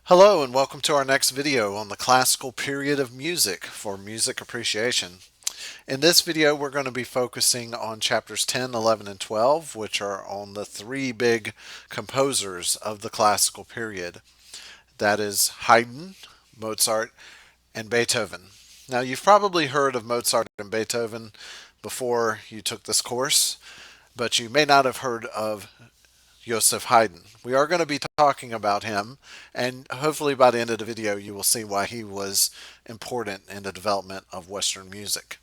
Hello and welcome to our next video on the classical period of music for music appreciation. In this video we're going to be focusing on chapters 10, 11, and 12, which are on the three big composers of the classical period. That is Haydn, Mozart, and Beethoven. Now you've probably heard of Mozart and Beethoven before you took this course, but you may not have heard of Joseph Haydn. We are going to be talking about him, and hopefully by the end of the video you will see why he was important in the development of Western music.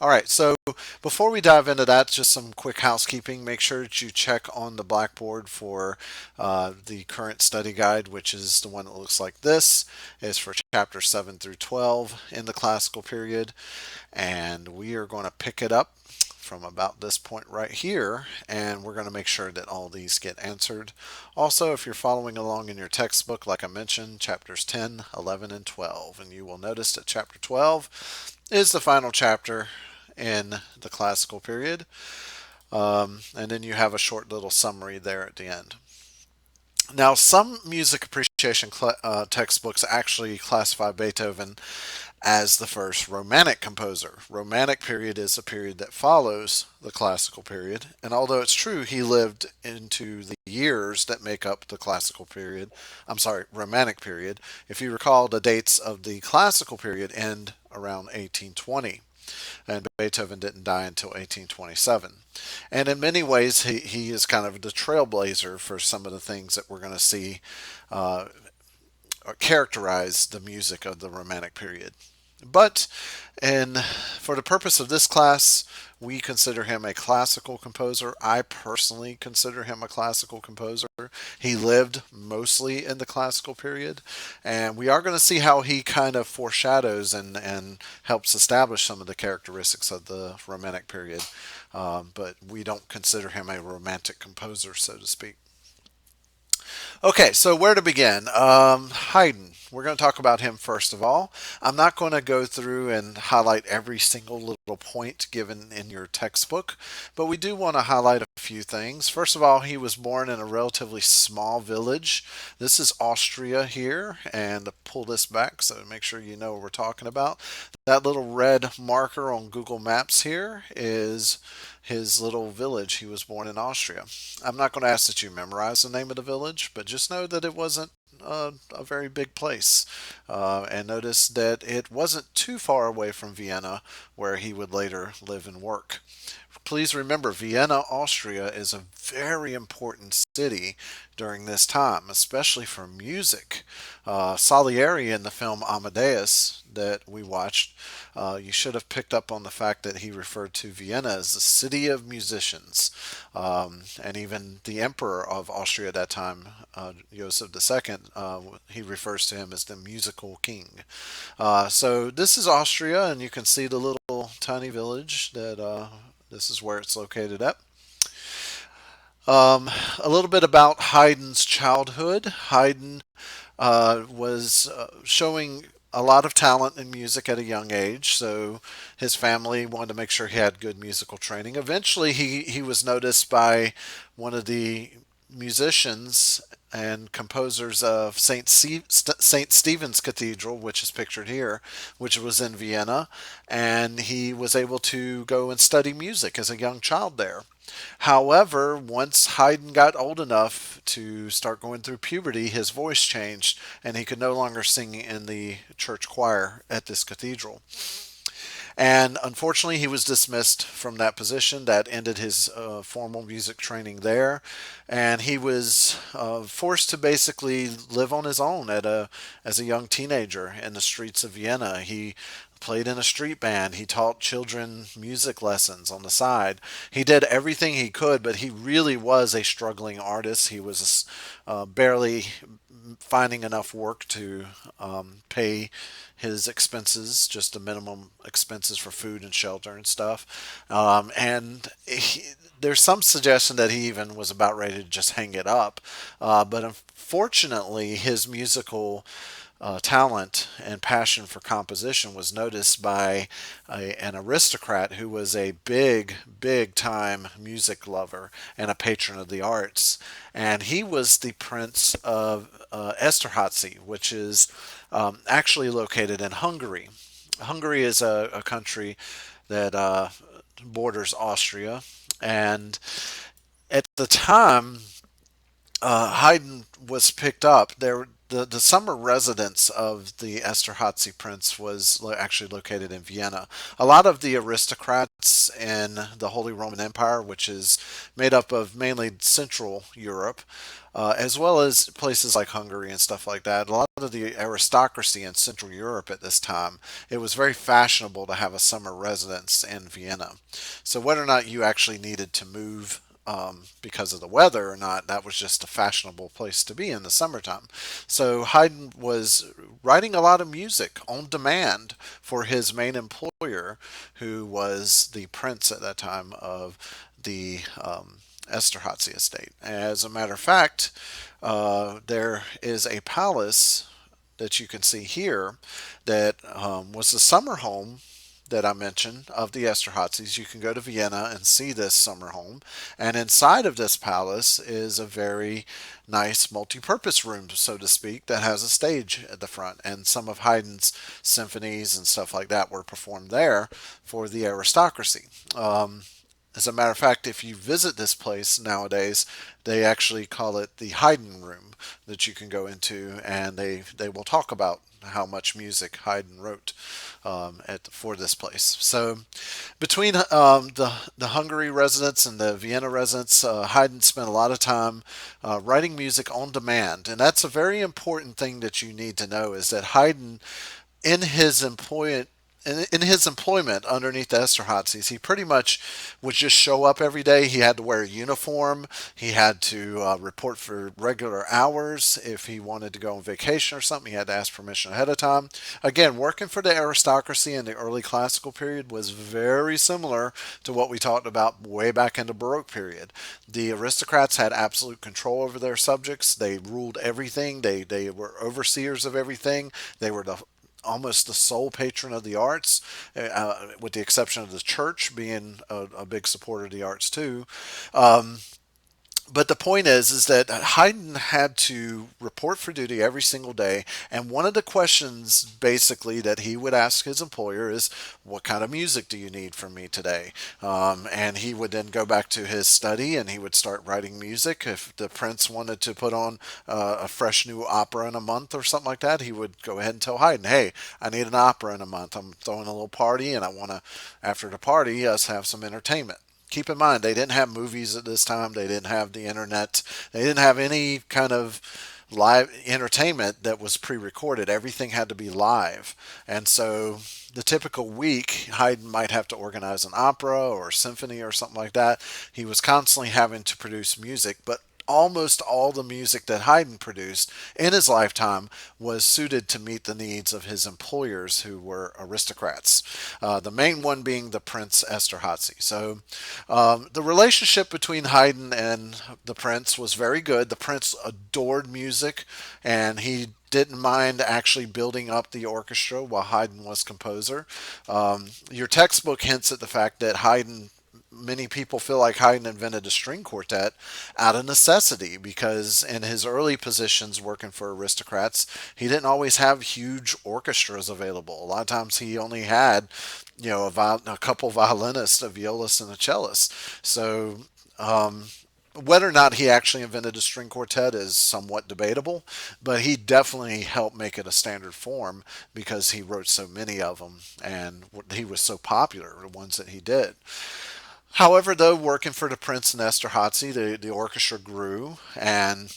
All right, so before we dive into that, just some quick housekeeping. Make sure that you check on the blackboard for the current study guide, which is the one that looks like this. It's for chapter 7 through 12 in the classical period, and we are going to pick it up from about this point right here, and we're going to make sure that all these get answered. Also, if you're following along in your textbook, like I mentioned, chapters 10, 11, and 12, and you will notice that chapter 12 is the final chapter in the classical period, and then you have a short little summary there at the end. Now, some music appreciation textbooks actually classify Beethoven as the first Romantic composer. Romantic period is a period that follows the classical period, and although it's true he lived into the years that make up the classical period, Romantic period, if you recall, the dates of the classical period end around 1820. And Beethoven didn't die until 1827. And in many ways, he is kind of the trailblazer for some of the things that we're going to see uh, characterize the music of the Romantic period. But for the purpose of this class, we consider him a classical composer. I personally consider him a classical composer. He lived mostly in the classical period, and we are going to see how he kind of foreshadows and helps establish some of the characteristics of the Romantic period. But we don't consider him a romantic composer, so to speak. Okay, so where to begin? Haydn. We're going to talk about him first of all. I'm not going to go through and highlight every single little point given in your textbook, but we do want to highlight a few things. First of all, he was born in a relatively small village. This is Austria here, and pull this back so make sure you know what we're talking about. That little red marker on Google Maps here is his little village. He was born in Austria. I'm not going to ask that you memorize the name of the village, but just know that it wasn't a very big place. And notice that it wasn't too far away from Vienna, where he would later live and work. Please remember, Vienna, Austria is a very important city during this time, especially for music. Salieri in the film Amadeus that we watched, you should have picked up on the fact that he referred to Vienna as the city of musicians. And even the emperor of Austria at that time, Joseph II, he refers to him as the musical king. So this is Austria, and you can see the little tiny village that this is where it's located at. A little bit about Haydn's childhood. Haydn was showing a lot of talent in music at a young age, so his family wanted to make sure he had good musical training. Eventually, he was noticed by one of the musicians and composers of St. Stephen's Cathedral, which is pictured here, which was in Vienna, and he was able to go and study music as a young child there. However, once Haydn got old enough to start going through puberty, his voice changed and he could no longer sing in the church choir at this cathedral. And unfortunately, he was dismissed from that position. That ended his formal music training there. And he was forced to basically live on his own as a young teenager in the streets of Vienna. He played in a street band. He taught children music lessons on the side. He did everything he could, but he really was a struggling artist. He was barely finding enough work to pay his expenses, just the minimum expenses for food and shelter and stuff. There's some suggestion that he even was about ready to just hang it up. But unfortunately, his musical talent and passion for composition was noticed by an aristocrat who was a big time music lover and a patron of the arts. And he was the Prince of Esterházy, which is actually located in Hungary. Hungary is a country that borders Austria. And at the time, Haydn was picked up. The summer residence of the Esterházy prince was actually located in Vienna. A lot of the aristocrats in the Holy Roman Empire, which is made up of mainly Central Europe, as well as places like Hungary and stuff like that. A lot of the aristocracy in Central Europe at this time, it was very fashionable to have a summer residence in Vienna. So whether or not you actually needed to move because of the weather or not, that was just a fashionable place to be in the summertime. So Haydn was writing a lot of music on demand for his main employer, who was the prince at that time of the Esterházy estate. As a matter of fact, there is a palace that you can see here that was the summer home that I mentioned of the Esterházys. You can go to Vienna and see this summer home. And inside of this palace is a very nice multi-purpose room, so to speak, that has a stage at the front. And some of Haydn's symphonies and stuff like that were performed there for the aristocracy. As a matter of fact, if you visit this place nowadays, they actually call it the Haydn Room that you can go into, and they will talk about how much music Haydn wrote for this place. So, between the Hungary residence and the Vienna residence, Haydn spent a lot of time writing music on demand, and that's a very important thing that you need to know. Is that Haydn, in his employment in his employment underneath the Esterházys, he pretty much would just show up every day. He had to wear a uniform. He had to report for regular hours. If he wanted to go on vacation or something, he had to ask permission ahead of time. Again, working for the aristocracy in the early classical period was very similar to what we talked about way back in the Baroque period. The aristocrats had absolute control over their subjects. They ruled everything. They were overseers of everything. They were almost the sole patron of the arts, with the exception of the church being a big supporter of the arts too. But the point is that Haydn had to report for duty every single day, and one of the questions basically that he would ask his employer is, "What kind of music do you need from me today?" And he would then go back to his study and he would start writing music. If the prince wanted to put on a fresh new opera in a month or something like that, he would go ahead and tell Haydn, "Hey, I need an opera in a month. I'm throwing a little party, and I want to, after the party, us have some entertainment." Keep in mind, they didn't have movies at this time. They didn't have the internet. They didn't have any kind of live entertainment that was pre-recorded. Everything had to be live. And so the typical week, Haydn might have to organize an opera or a symphony or something like that. He was constantly having to produce music, but almost all the music that Haydn produced in his lifetime was suited to meet the needs of his employers, who were aristocrats. The main one being the Prince Esterházy. So the relationship between Haydn and the prince was very good. The prince adored music, and he didn't mind actually building up the orchestra while Haydn was composer. Your textbook hints at the fact that many people feel like Haydn invented a string quartet out of necessity, because in his early positions working for aristocrats, he didn't always have huge orchestras available. A lot of times he only had, a couple violinists, a violist, and a cellist. So whether or not he actually invented a string quartet is somewhat debatable, but he definitely helped make it a standard form because he wrote so many of them and he was so popular, the ones that he did. However, though, working for the Prince and Esterházy, the orchestra grew, and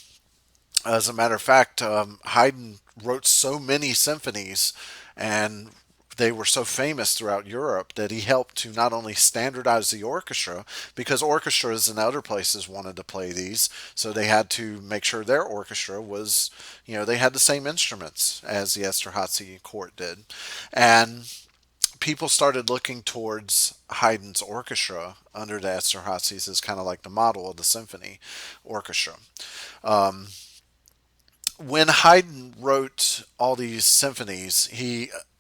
as a matter of fact, Haydn wrote so many symphonies, and they were so famous throughout Europe that he helped to not only standardize the orchestra, because orchestras in other places wanted to play these, so they had to make sure their orchestra was, they had the same instruments as the Esterházy court did, and people started looking towards Haydn's orchestra under the Esterházys as kind of like the model of the symphony orchestra. Um, when Haydn wrote all these symphonies,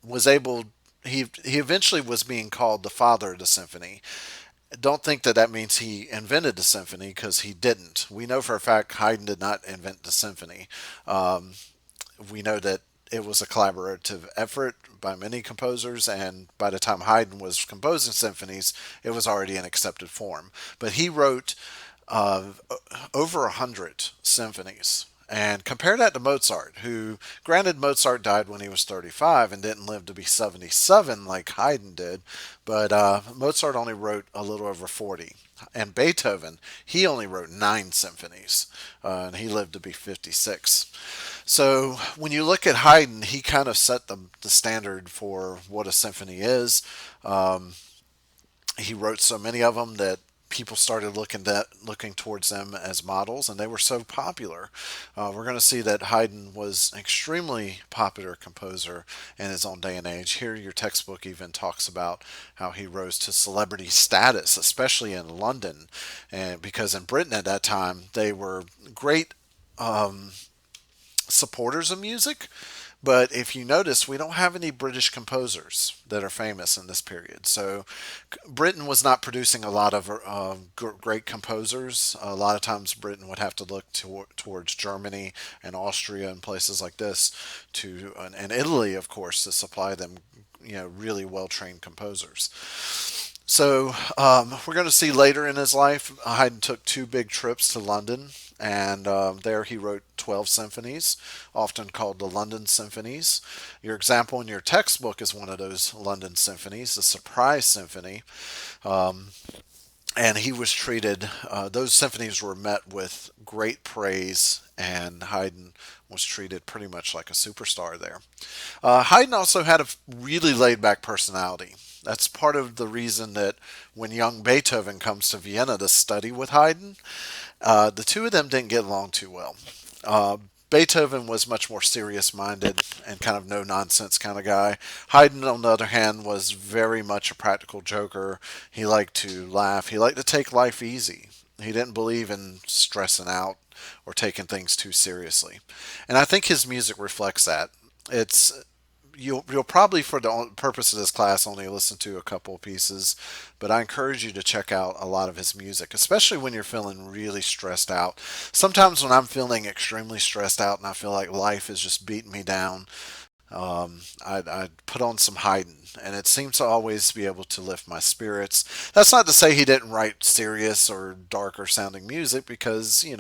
was able he eventually was being called the father of the symphony. Don't think that that means he invented the symphony, because he didn't. We know for a fact Haydn did not invent the symphony. Um, we know that it was a collaborative effort by many composers, and by the time Haydn was composing symphonies, it was already in accepted form. But he wrote uh, over 100 symphonies. And compare that to Mozart, who, granted, Mozart died when he was 35 and didn't live to be 77 like Haydn did, but Mozart only wrote a little over 40. And Beethoven, he only wrote 9 symphonies, and he lived to be 56. So when you look at Haydn, he kind of set the standard for what a symphony is. Um, he wrote so many of them that people started looking towards them as models, and they were so popular. We're going to see that Haydn was an extremely popular composer in his own day and age. Here, your textbook even talks about how he rose to celebrity status, especially in London, and because in Britain at that time they were great supporters of music. But if you notice, we don't have any British composers that are famous in this period. So Britain was not producing a lot of great composers. A lot of times Britain would have to look towards Germany and Austria and places like this and Italy, of course, to supply them, really well trained composers. So we're going to see later in his life, Haydn took 2 big trips to London, and there he wrote 12 symphonies, often called the London Symphonies. Your example in your textbook is one of those London symphonies, the Surprise Symphony. Um, and he was treated, those symphonies were met with great praise, and Haydn was treated pretty much like a superstar there. Haydn also had a really laid back personality. That's part of the reason that when young Beethoven comes to Vienna to study with Haydn, the two of them didn't get along too well. Uh, Beethoven was much more serious minded and kind of no nonsense kind of guy. Haydn, on the other hand, was very much a practical joker. He liked to laugh, he liked to take life easy. He didn't believe in stressing out or taking things too seriously. And I think his music reflects that. It's you'll probably, for the purpose of this class, only listen to a couple of pieces, but I encourage you to check out a lot of his music, especially when you're feeling really stressed out. Sometimes when I'm feeling extremely stressed out and I feel like life is just beating me down, I'd put on some Haydn, and it seems to always be able to lift my spirits. That's not to say he didn't write serious or darker sounding music, because he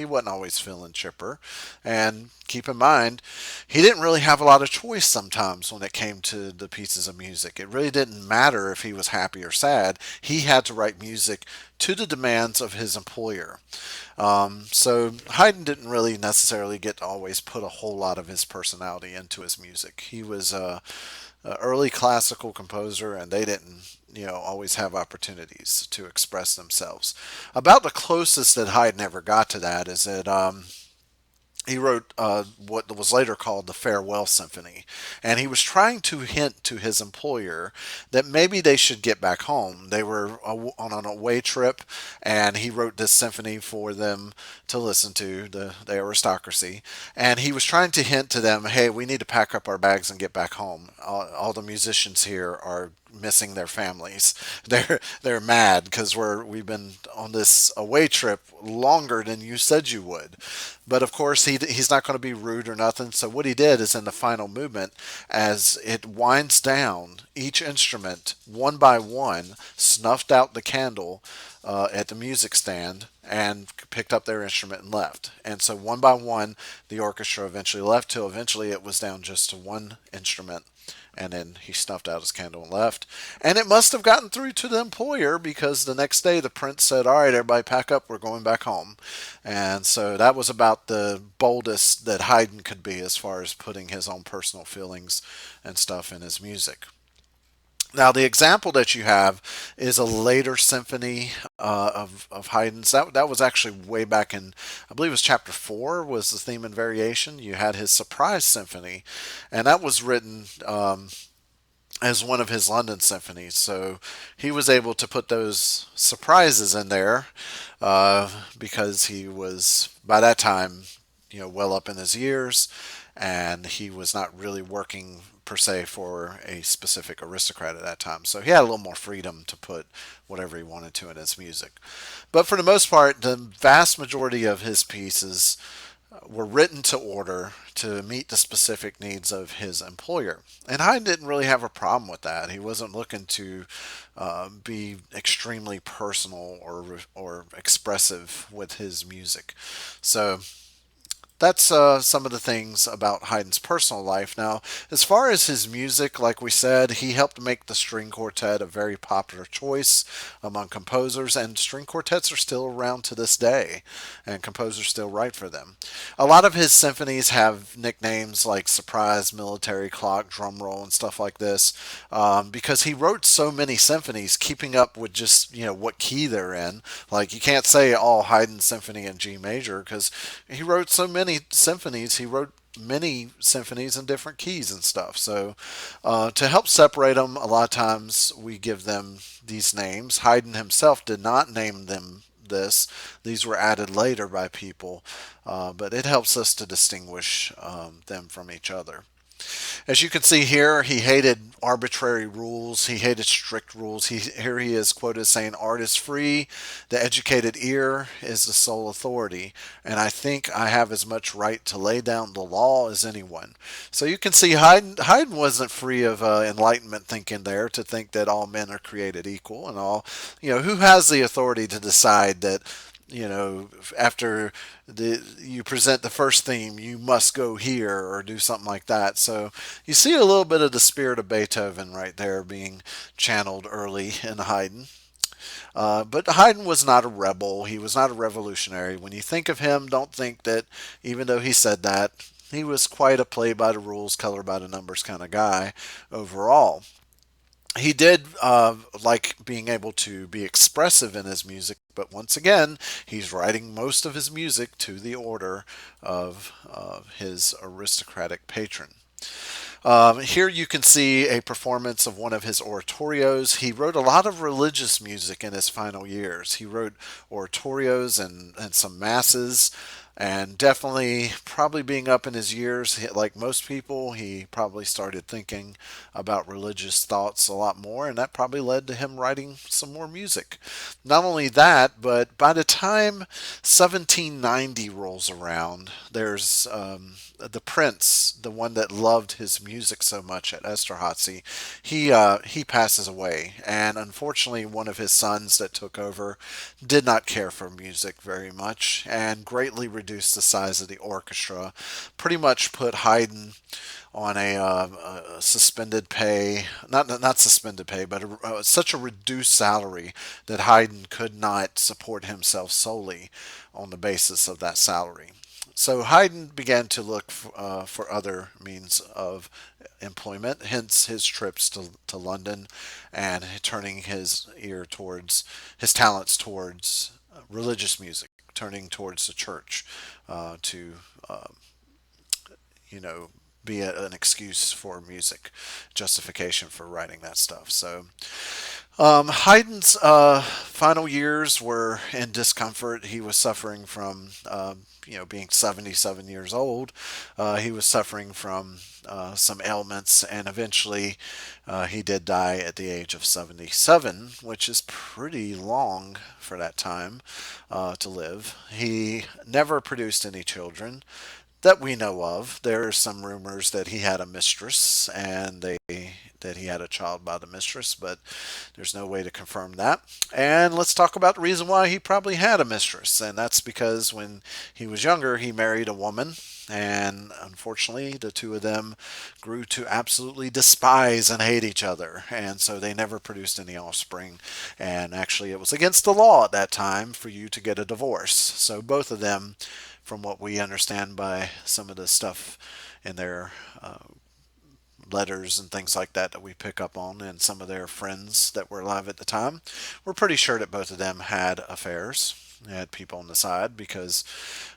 wasn't always feeling chipper. And keep in mind, he didn't really have a lot of choice sometimes when it came to the pieces of music. It really didn't matter if he was happy or sad. He had to write music to the demands of his employer. So Haydn didn't really necessarily get to always put a whole lot of his personality into his music. He was a early classical composer, and they didn't, always have opportunities to express themselves. About the closest that Haydn ever got to that is that he wrote what was later called the Farewell Symphony. And he was trying to hint to his employer that maybe they should get back home. They were on an away trip, and he wrote this symphony for them to listen to, the aristocracy. And he was trying to hint to them, hey, we need to pack up our bags and get back home. All the musicians here are missing their families. They're mad because we've been on this away trip longer than you said you would. But of course he's not going to be rude or nothing. So what he did is, in the final movement, as it winds down, each instrument one by one snuffed out the candle at the music stand and picked up their instrument and left. And so one by one, the orchestra eventually left, till eventually it was down just to one instrument. And then he snuffed out his candle and left. And it must have gotten through to the employer, because the next day the prince said, all right, everybody pack up, we're going back home. And so that was about the boldest that Haydn could be as far as putting his own personal feelings and stuff in his music. Now, the example that you have is a later symphony of Haydn's. That was actually way back in, I believe it was chapter 4, was the theme and variation. You had his Surprise Symphony, and that was written as one of his London symphonies. So he was able to put those surprises in there because he was, by that time, well up in his years, and he was not really working per se for a specific aristocrat at that time. So he had a little more freedom to put whatever he wanted to in his music. But for the most part, the vast majority of his pieces were written to order to meet the specific needs of his employer. And Haydn didn't really have a problem with that. He wasn't looking to be extremely personal or expressive with his music. So that's some of the things about Haydn's personal life. Now, as far as his music, like we said, he helped make the string quartet a very popular choice among composers, and string quartets are still around to this day, and composers still write for them. A lot of his symphonies have nicknames like Surprise, Military Clock, Drum Roll, and stuff like this, because he wrote so many symphonies, keeping up with just what key they're in. Like you can't say all Haydn symphony in G major because he wrote so many symphonies. He wrote many symphonies in different keys and stuff. So to help separate them, a lot of times we give them these names. Haydn himself did not name them this. These were added later by people, but it helps us to distinguish them from each other. As you can see here, he hated arbitrary rules. He hated strict rules. Here he is quoted saying, "Art is free. The educated ear is the sole authority. And I think I have as much right to lay down the law as anyone." So you can see Haydn wasn't free of Enlightenment thinking there to think that all men are created equal and all. Who has the authority to decide that after you present the first theme, you must go here or do something like that. So you see a little bit of the spirit of Beethoven right there being channeled early in Haydn. But Haydn was not a rebel. He was not a revolutionary. When you think of him, don't think that even though he said that, he was quite a play by the rules, color by the numbers kind of guy overall. He did like being able to be expressive in his music, but once again, he's writing most of his music to the order of his aristocratic patron. Here you can see a performance of one of his oratorios. He wrote a lot of religious music in his final years. He wrote oratorios and some masses, and definitely, probably being up in his years, like most people, he probably started thinking about religious thoughts a lot more, and that probably led to him writing some more music. Not only that, but by the time 1790 rolls around, there's the prince, the one that loved his music so much at Esterhazy, he passes away, and unfortunately, one of his sons that took over did not care for music very much and greatly reduced the size of the orchestra. Pretty much put Haydn on a suspended pay, not suspended pay, but such a reduced salary that Haydn could not support himself solely on the basis of that salary. So Haydn began to look for other means of employment, hence his trips to London and turning his ear towards his talents towards religious music, turning towards the church to, you know, be an excuse for music, justification for writing that stuff. So Haydn's final years were in discomfort. He was suffering from, being 77 years old. He was suffering from some ailments, and eventually he did die at the age of 77, which is pretty long for that time to live. He never produced any children that we know of. There are some rumors that he had a mistress and that he had a child by the mistress, but there's no way to confirm that. And let's talk about the reason why he probably had a mistress, and that's because when he was younger, he married a woman. And unfortunately, the two of them grew to absolutely despise and hate each other. And so they never produced any offspring. And actually, it was against the law at that time for you to get a divorce. So both of them, from what we understand by some of the stuff in their letters and things like that we pick up on, and some of their friends that were alive at the time, we're pretty sure that both of them had affairs. They had people on the side because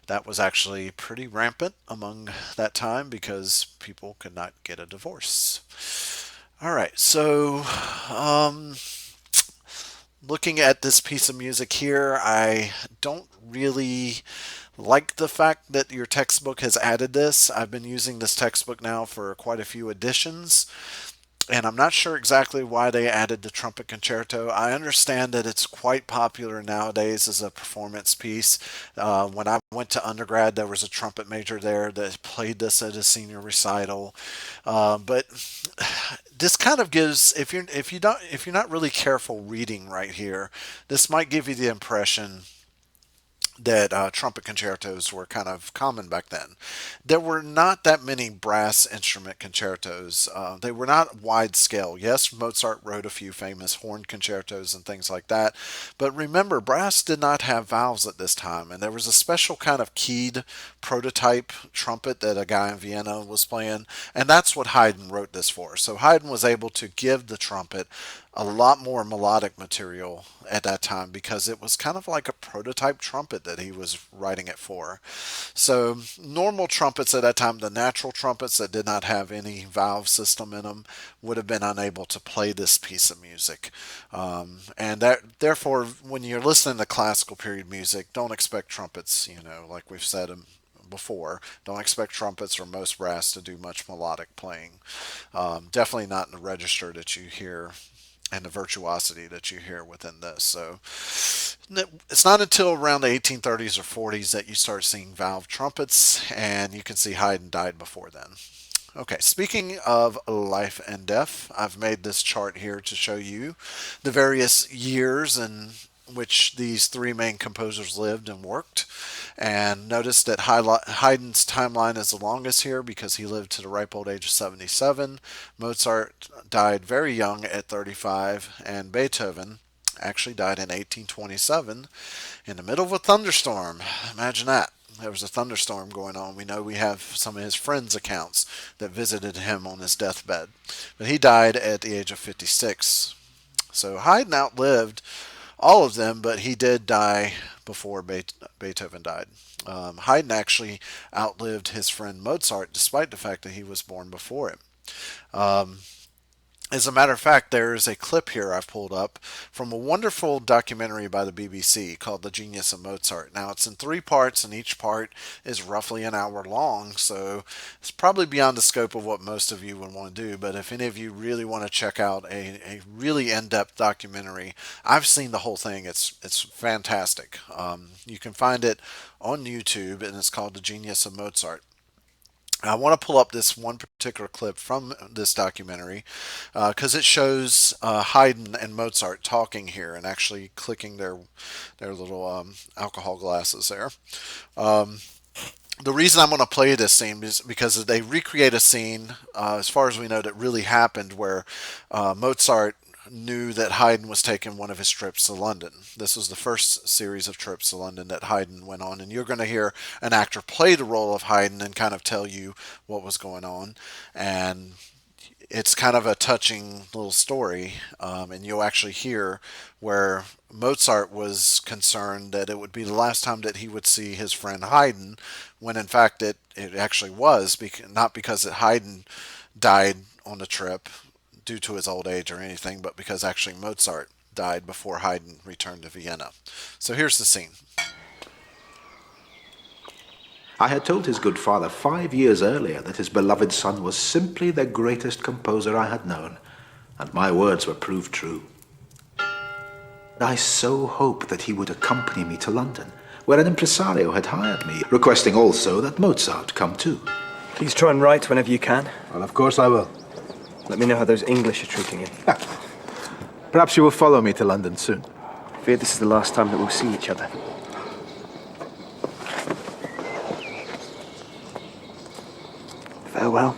that was actually pretty rampant among that time because people could not get a divorce. All right, so looking at this piece of music here, I don't really like the fact that your textbook has added this. I've been using this textbook now for quite a few editions, and I'm not sure exactly why they added the trumpet concerto. I understand that it's quite popular nowadays as a performance piece. When I went to undergrad, there was a trumpet major there that played this at a senior recital. But this kind of gives, if you're not really careful reading right here, this might give you the impression that trumpet concertos were kind of common back then. There were not that many brass instrument concertos. They were not wide scale. Yes, Mozart wrote a few famous horn concertos and things like that. But remember, brass did not have valves at this time. And there was a special kind of keyed prototype trumpet that a guy in Vienna was playing. And that's what Haydn wrote this for. So Haydn was able to give the trumpet a lot more melodic material at that time because it was kind of like a prototype trumpet that he was writing it for. So normal trumpets at that time, the natural trumpets that did not have any valve system in them, would have been unable to play this piece of music. And therefore, when you're listening to classical period music, don't expect trumpets, like we've said before. Don't expect trumpets or most brass to do much melodic playing. Definitely not in the register that you hear and the virtuosity that you hear within this. So it's not until around the 1830s or 40s that you start seeing valve trumpets, and you can see Haydn died before then. Okay, speaking of life and death, I've made this chart here to show you the various years in which these three main composers lived and worked. And notice that Haydn's timeline is the longest here because he lived to the ripe old age of 77. Mozart died very young at 35, and Beethoven actually died in 1827 in the middle of a thunderstorm. Imagine that. There was a thunderstorm going on. We know we have some of his friends' accounts that visited him on his deathbed. But he died at the age of 56. So Haydn outlived all of them, but he did die before Beethoven died. Haydn actually outlived his friend Mozart, despite the fact that he was born before him. As a matter of fact, there is a clip here I've pulled up from a wonderful documentary by the BBC called The Genius of Mozart. Now, it's in three parts, and each part is roughly an hour long, so it's probably beyond the scope of what most of you would want to do. But if any of you really want to check out a really in-depth documentary, I've seen the whole thing. It's fantastic. You can find it on YouTube, and it's called The Genius of Mozart. I want to pull up this one particular clip from this documentary because it shows Haydn and Mozart talking here and actually clicking their little alcohol glasses there. The reason I'm going to play this scene is because they recreate a scene, as far as we know, that really happened where Mozart knew that Haydn was taking one of his trips to London. This was the first series of trips to London that Haydn went on, and you're going to hear an actor play the role of Haydn and kind of tell you what was going on. And it's kind of a touching little story, and you'll actually hear where Mozart was concerned that it would be the last time that he would see his friend Haydn, when in fact it actually was, not because Haydn died on the trip due to his old age or anything, but because actually Mozart died before Haydn returned to Vienna. So here's the scene. I had told his good father 5 years earlier that his beloved son was simply the greatest composer I had known, and my words were proved true. I so hoped that he would accompany me to London, where an impresario had hired me, requesting also that Mozart come too. Please try and write whenever you can. Well, of course I will. Let me know how those English are treating you. Perhaps you will follow me to London soon. I fear this is the last time that we'll see each other. Farewell.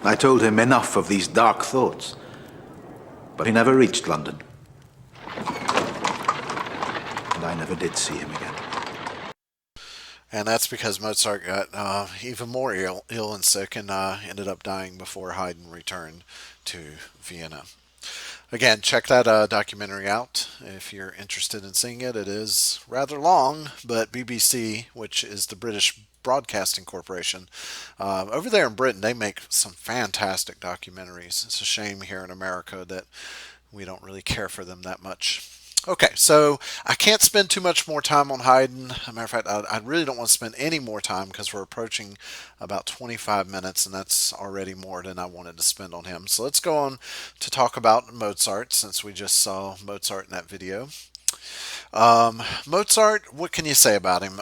I told him enough of these dark thoughts, but he never reached London. And I never did see him again. And that's because Mozart got even more ill and sick and ended up dying before Haydn returned to Vienna. Again, check that documentary out if you're interested in seeing it. It is rather long, but BBC, which is the British Broadcasting Corporation, over there in Britain, they make some fantastic documentaries. It's a shame here in America that we don't really care for them that much. Okay, so I can't spend too much more time on Haydn. As a matter of fact, I really don't want to spend any more time because we're approaching about 25 minutes, and that's already more than I wanted to spend on him. So let's go on to talk about Mozart since we just saw Mozart in that video. Mozart, what can you say about him?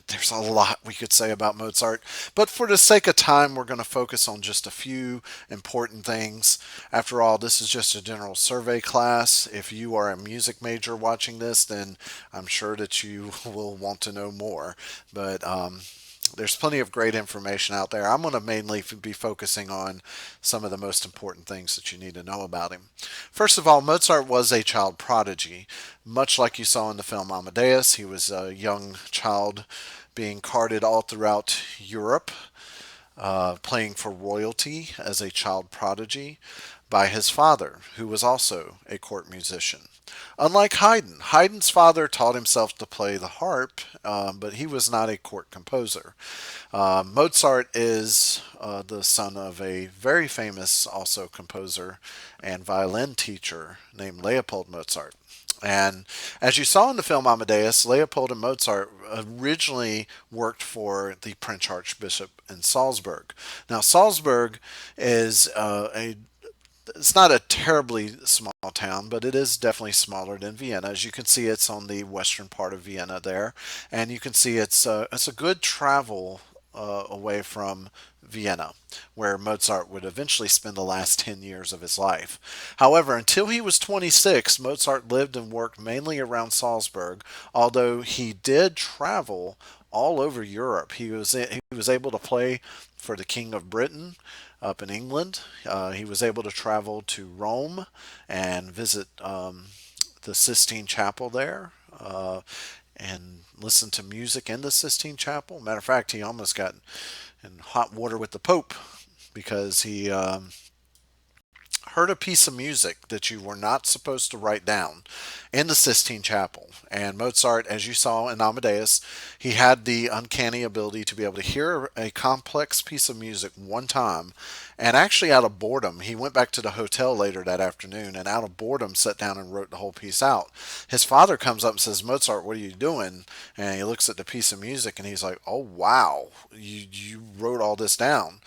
There's a lot we could say about Mozart, but for the sake of time, we're going to focus on just a few important things. After all, this is just a general survey class. If you are a music major watching this, then I'm sure that you will want to know more. But there's plenty of great information out there. I'm going to mainly be focusing on some of the most important things that you need to know about him. First of all, Mozart was a child prodigy. Much like you saw in the film Amadeus, he was a young child being carted all throughout Europe, playing for royalty as a child prodigy by his father, who was also a court musician. Unlike Haydn, Haydn's father taught himself to play the harp, but he was not a court composer. Mozart is the son of a very famous also composer and violin teacher named Leopold Mozart. And as you saw in the film Amadeus, Leopold and Mozart originally worked for the Prince Archbishop in Salzburg. Now, Salzburg is it's not a terribly small town, but it is definitely smaller than Vienna. As you can see, it's on the western part of Vienna there, and you can see it's a good travel away from Vienna, where Mozart would eventually spend the last 10 years of his life. However, until he was 26, Mozart lived and worked mainly around Salzburg, although he did travel all over Europe. He was able to play for the King of Britain up in England. He was able to travel to Rome and visit the Sistine Chapel there. And listen to music in the Sistine Chapel. Matter of fact, he almost got in hot water with the Pope because he heard a piece of music that you were not supposed to write down in the Sistine Chapel. And Mozart, as you saw in Amadeus, he had the uncanny ability to be able to hear a complex piece of music one time. And actually, out of boredom, he went back to the hotel later that afternoon and out of boredom sat down and wrote the whole piece out. His father comes up and says, Mozart, what are you doing? And he looks at the piece of music and he's like, oh, wow, you wrote all this down.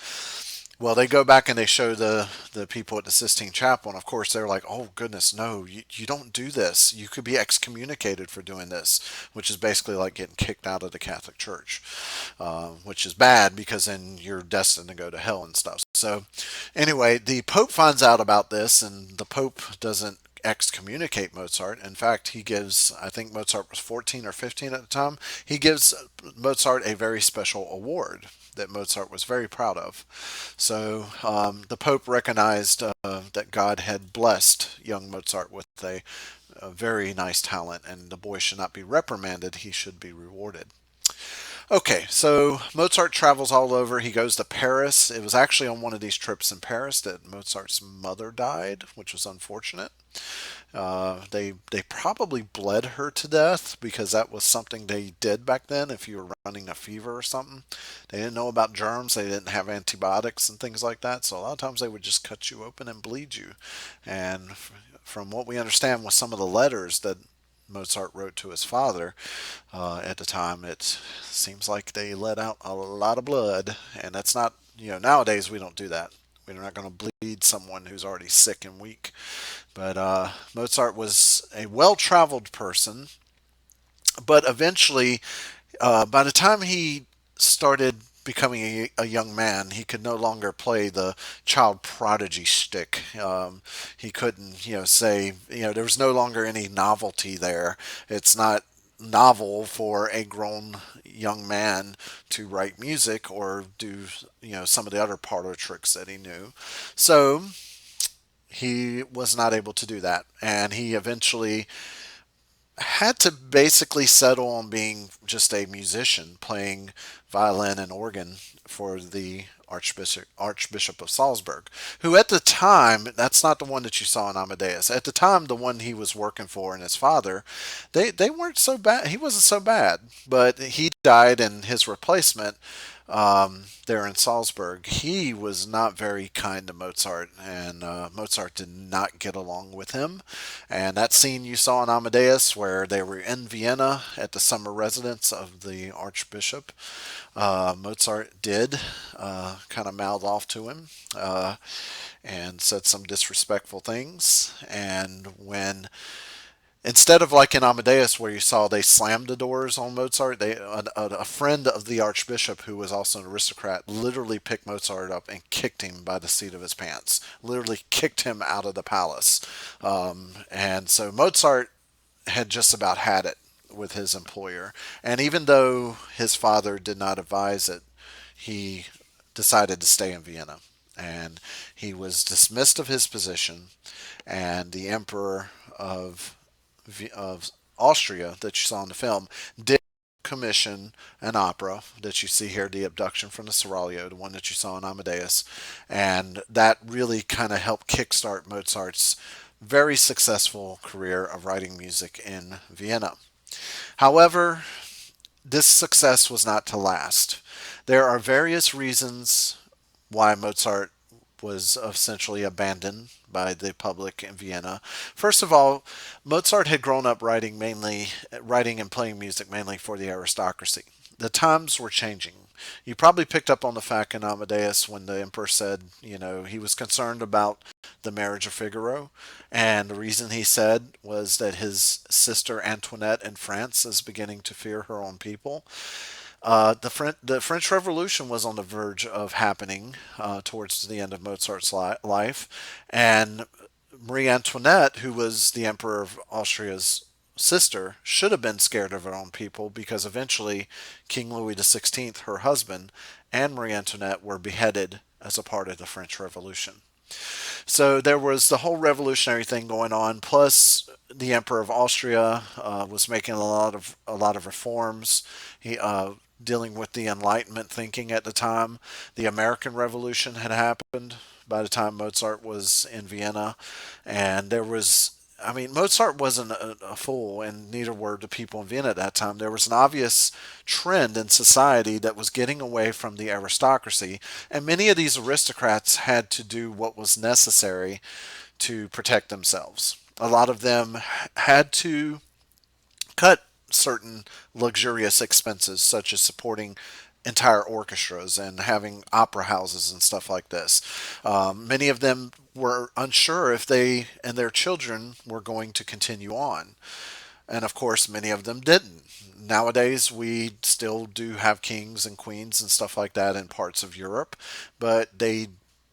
Well, they go back and they show the people at the Sistine Chapel, and of course they're like, "Oh goodness, no! You don't do this. You could be excommunicated for doing this," which is basically like getting kicked out of the Catholic Church, which is bad because then you're destined to go to hell and stuff. So, anyway, the Pope finds out about this, and the Pope doesn't excommunicate Mozart. In fact, he gives, I think Mozart was 14 or 15 at the time, he gives Mozart a very special award that Mozart was very proud of. So the Pope recognized that God had blessed young Mozart with a very nice talent, and the boy should not be reprimanded, he should be rewarded. Okay, so Mozart travels all over. He goes to Paris. It was actually on one of these trips in Paris that Mozart's mother died, which was unfortunate. They probably bled her to death because that was something they did back then. If you were running a fever or something, they didn't know about germs. They didn't have antibiotics and things like that. So a lot of times they would just cut you open and bleed you. And from what we understand with some of the letters that Mozart wrote to his father at the time, it seems like they let out a lot of blood, and that's not, nowadays we don't do that. We're not going to bleed someone who's already sick and weak. But Mozart was a well traveled person, but eventually, by the time he started becoming a young man, he could no longer play the child prodigy shtick. He couldn't, say, there was no longer any novelty there. It's not novel for a grown young man to write music or do, some of the other parlor tricks that he knew. So he was not able to do that. And he eventually had to basically settle on being just a musician, playing violin and organ for the Archbishop of Salzburg, who at the time, that's not the one that you saw in Amadeus. At the time, the one he was working for and his father, they weren't so bad. He wasn't so bad, but he died, and his replacement there in Salzburg, he was not very kind to Mozart, and Mozart did not get along with him. And that scene you saw in Amadeus, where they were in Vienna at the summer residence of the Archbishop, Mozart did kind of mouth off to him and said some disrespectful things. And when instead of like in Amadeus, where you saw they slammed the doors on Mozart, a friend of the Archbishop, who was also an aristocrat, literally picked Mozart up and kicked him by the seat of his pants. Literally kicked him out of the palace. And so Mozart had just about had it with his employer. And even though his father did not advise it, he decided to stay in Vienna. And he was dismissed of his position, and the Emperor of Austria that you saw in the film did commission an opera that you see here, The Abduction from the Seraglio, the one that you saw in Amadeus, and that really kind of helped kickstart Mozart's very successful career of writing music in Vienna. However, this success was not to last. There are various reasons why Mozart was essentially abandoned by the public in Vienna. First of all, Mozart had grown up writing and playing music mainly for the aristocracy. The times were changing. You probably picked up on the fact in Amadeus when the emperor said, he was concerned about the marriage of Figaro, and the reason he said was that his sister Antoinette in France is beginning to fear her own people. The French Revolution was on the verge of happening towards the end of Mozart's life, and Marie Antoinette, who was the Emperor of Austria's sister, should have been scared of her own people, because eventually King Louis XVI, her husband, and Marie Antoinette were beheaded as a part of the French Revolution. So there was the whole revolutionary thing going on. Plus, the Emperor of Austria was making a lot of reforms. He dealing with the Enlightenment thinking at the time. The American Revolution had happened by the time Mozart was in Vienna, and there was. I mean, Mozart wasn't a fool, and neither were the people in Vienna at that time. There was an obvious trend in society that was getting away from the aristocracy, and many of these aristocrats had to do what was necessary to protect themselves. A lot of them had to cut certain luxurious expenses, such as supporting entire orchestras and having opera houses and stuff like this. Many of them were unsure if they and their children were going to continue on. And of course, many of them didn't. Nowadays, we still do have kings and queens and stuff like that in parts of Europe, but they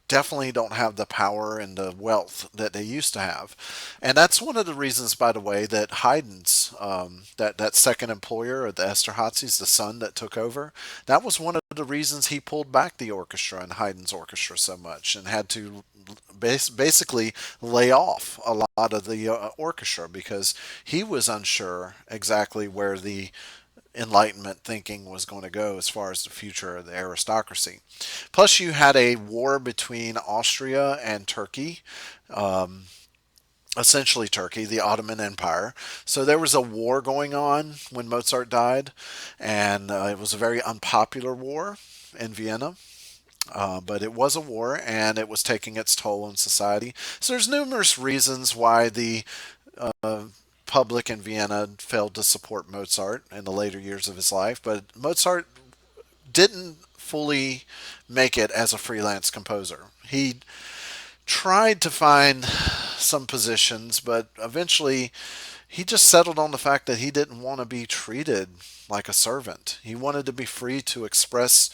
definitely don't have the power and the wealth that they used to have. And that's one of the reasons, by the way, that Haydn's, that second employer, the Esterházys, the son that took over, that was one of the reasons he pulled back the orchestra and Haydn's orchestra so much and had to basically lay off a lot of the orchestra, because he was unsure exactly where the Enlightenment thinking was going to go as far as the future of the aristocracy. Plus, you had a war between Austria and Turkey, essentially Turkey, the Ottoman Empire. So there was a war going on when Mozart died, and it was a very unpopular war in Vienna. But it was a war, and it was taking its toll on society. So there's numerous reasons why the uh, public in Vienna failed to support Mozart in the later years of his life. But Mozart didn't fully make it as a freelance composer. He tried to find some positions, but eventually he just settled on the fact that he didn't want to be treated like a servant. He wanted to be free to express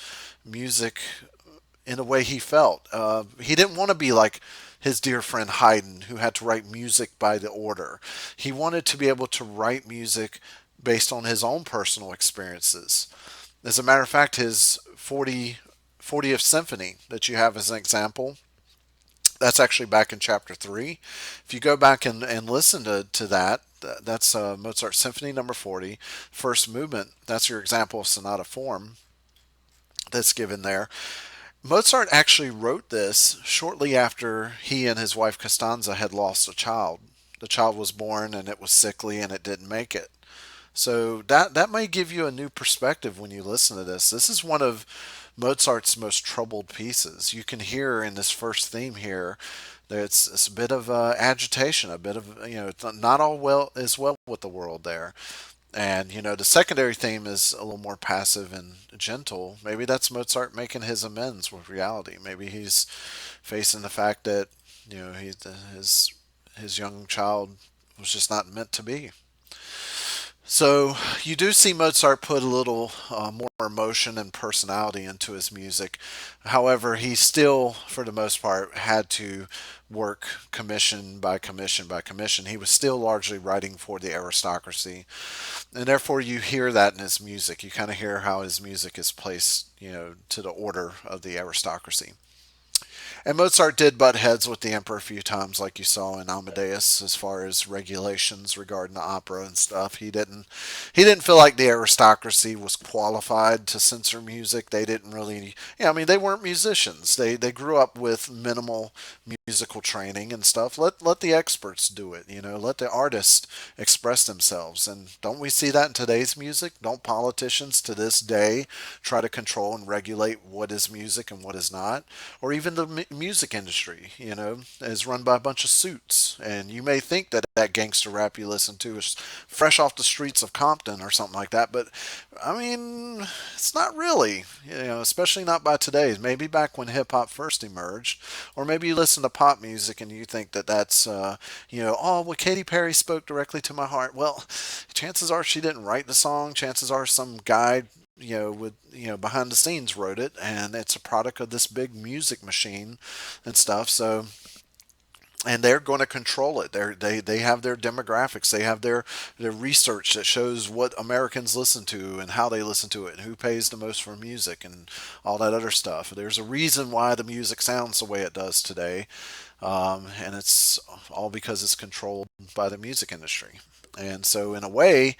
music in a way he felt. He didn't want to be like his dear friend Haydn, who had to write music by the order. He wanted to be able to write music based on his own personal experiences. As a matter of fact, his 40th Symphony that you have as an example, that's actually back in chapter 3. If you go back and listen to that, that's Mozart Symphony number 40, first movement. That's your example of sonata form that's given there. Mozart actually wrote this shortly after he and his wife Costanza had lost a child. The child was born and it was sickly and it didn't make it. So that may give you a new perspective when you listen to this. This is one of Mozart's most troubled pieces. You can hear in this first theme here that it's a bit of agitation, a bit of it's not all well as well with the world there. And the secondary theme is a little more passive and gentle. Maybe that's Mozart making his amends with reality. Maybe he's facing the fact that his young child was just not meant to be. So you do see Mozart put a little more emotion and personality into his music. However, he still, for the most part, had to work commission by commission by commission. He was still largely writing for the aristocracy, and therefore you hear that in his music. You kind of hear how his music is placed, to the order of the aristocracy. And Mozart did butt heads with the emperor a few times, like you saw in Amadeus, as far as regulations regarding the opera and stuff. He didn't feel like the aristocracy was qualified to censor music. They didn't really, yeah, I mean, they weren't musicians. They grew up with minimal musical training and stuff. Let the experts do it. Let the artists express themselves. And don't we see that in today's music? Don't politicians to this day try to control and regulate what is music and what is not? Or even the music industry, is run by a bunch of suits. And you may think that that gangster rap you listen to is fresh off the streets of Compton or something like that, but I mean, it's not really, especially not by today's. Maybe back when hip hop first emerged, or maybe you listen to pop music and you think that that's, oh, well, Katy Perry spoke directly to my heart. Well, chances are she didn't write the song. Chances are some guy with behind the scenes wrote it, and it's a product of this big music machine and stuff. So, and they're going to control it. They have their demographics. They have their research that shows what Americans listen to and how they listen to it and who pays the most for music and all that other stuff. There's a reason why the music sounds the way it does today, and it's all because it's controlled by the music industry. And so, in a way,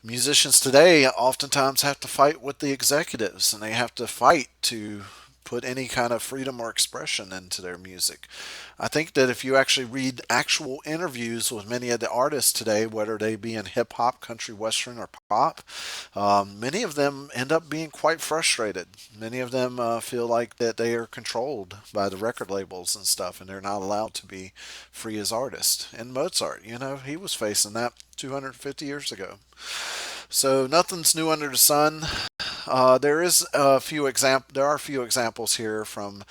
musicians today oftentimes have to fight with the executives, and they have to fight to put any kind of freedom or expression into their music. I think that if you actually read actual interviews with many of the artists today, whether they be in hip hop, country, western, or pop, many of them end up being quite frustrated. Many of them feel like that they are controlled by the record labels and stuff, and they're not allowed to be free as artists. And Mozart, he was facing that 250 years ago. So nothing's new under the sun. There are a few examples here from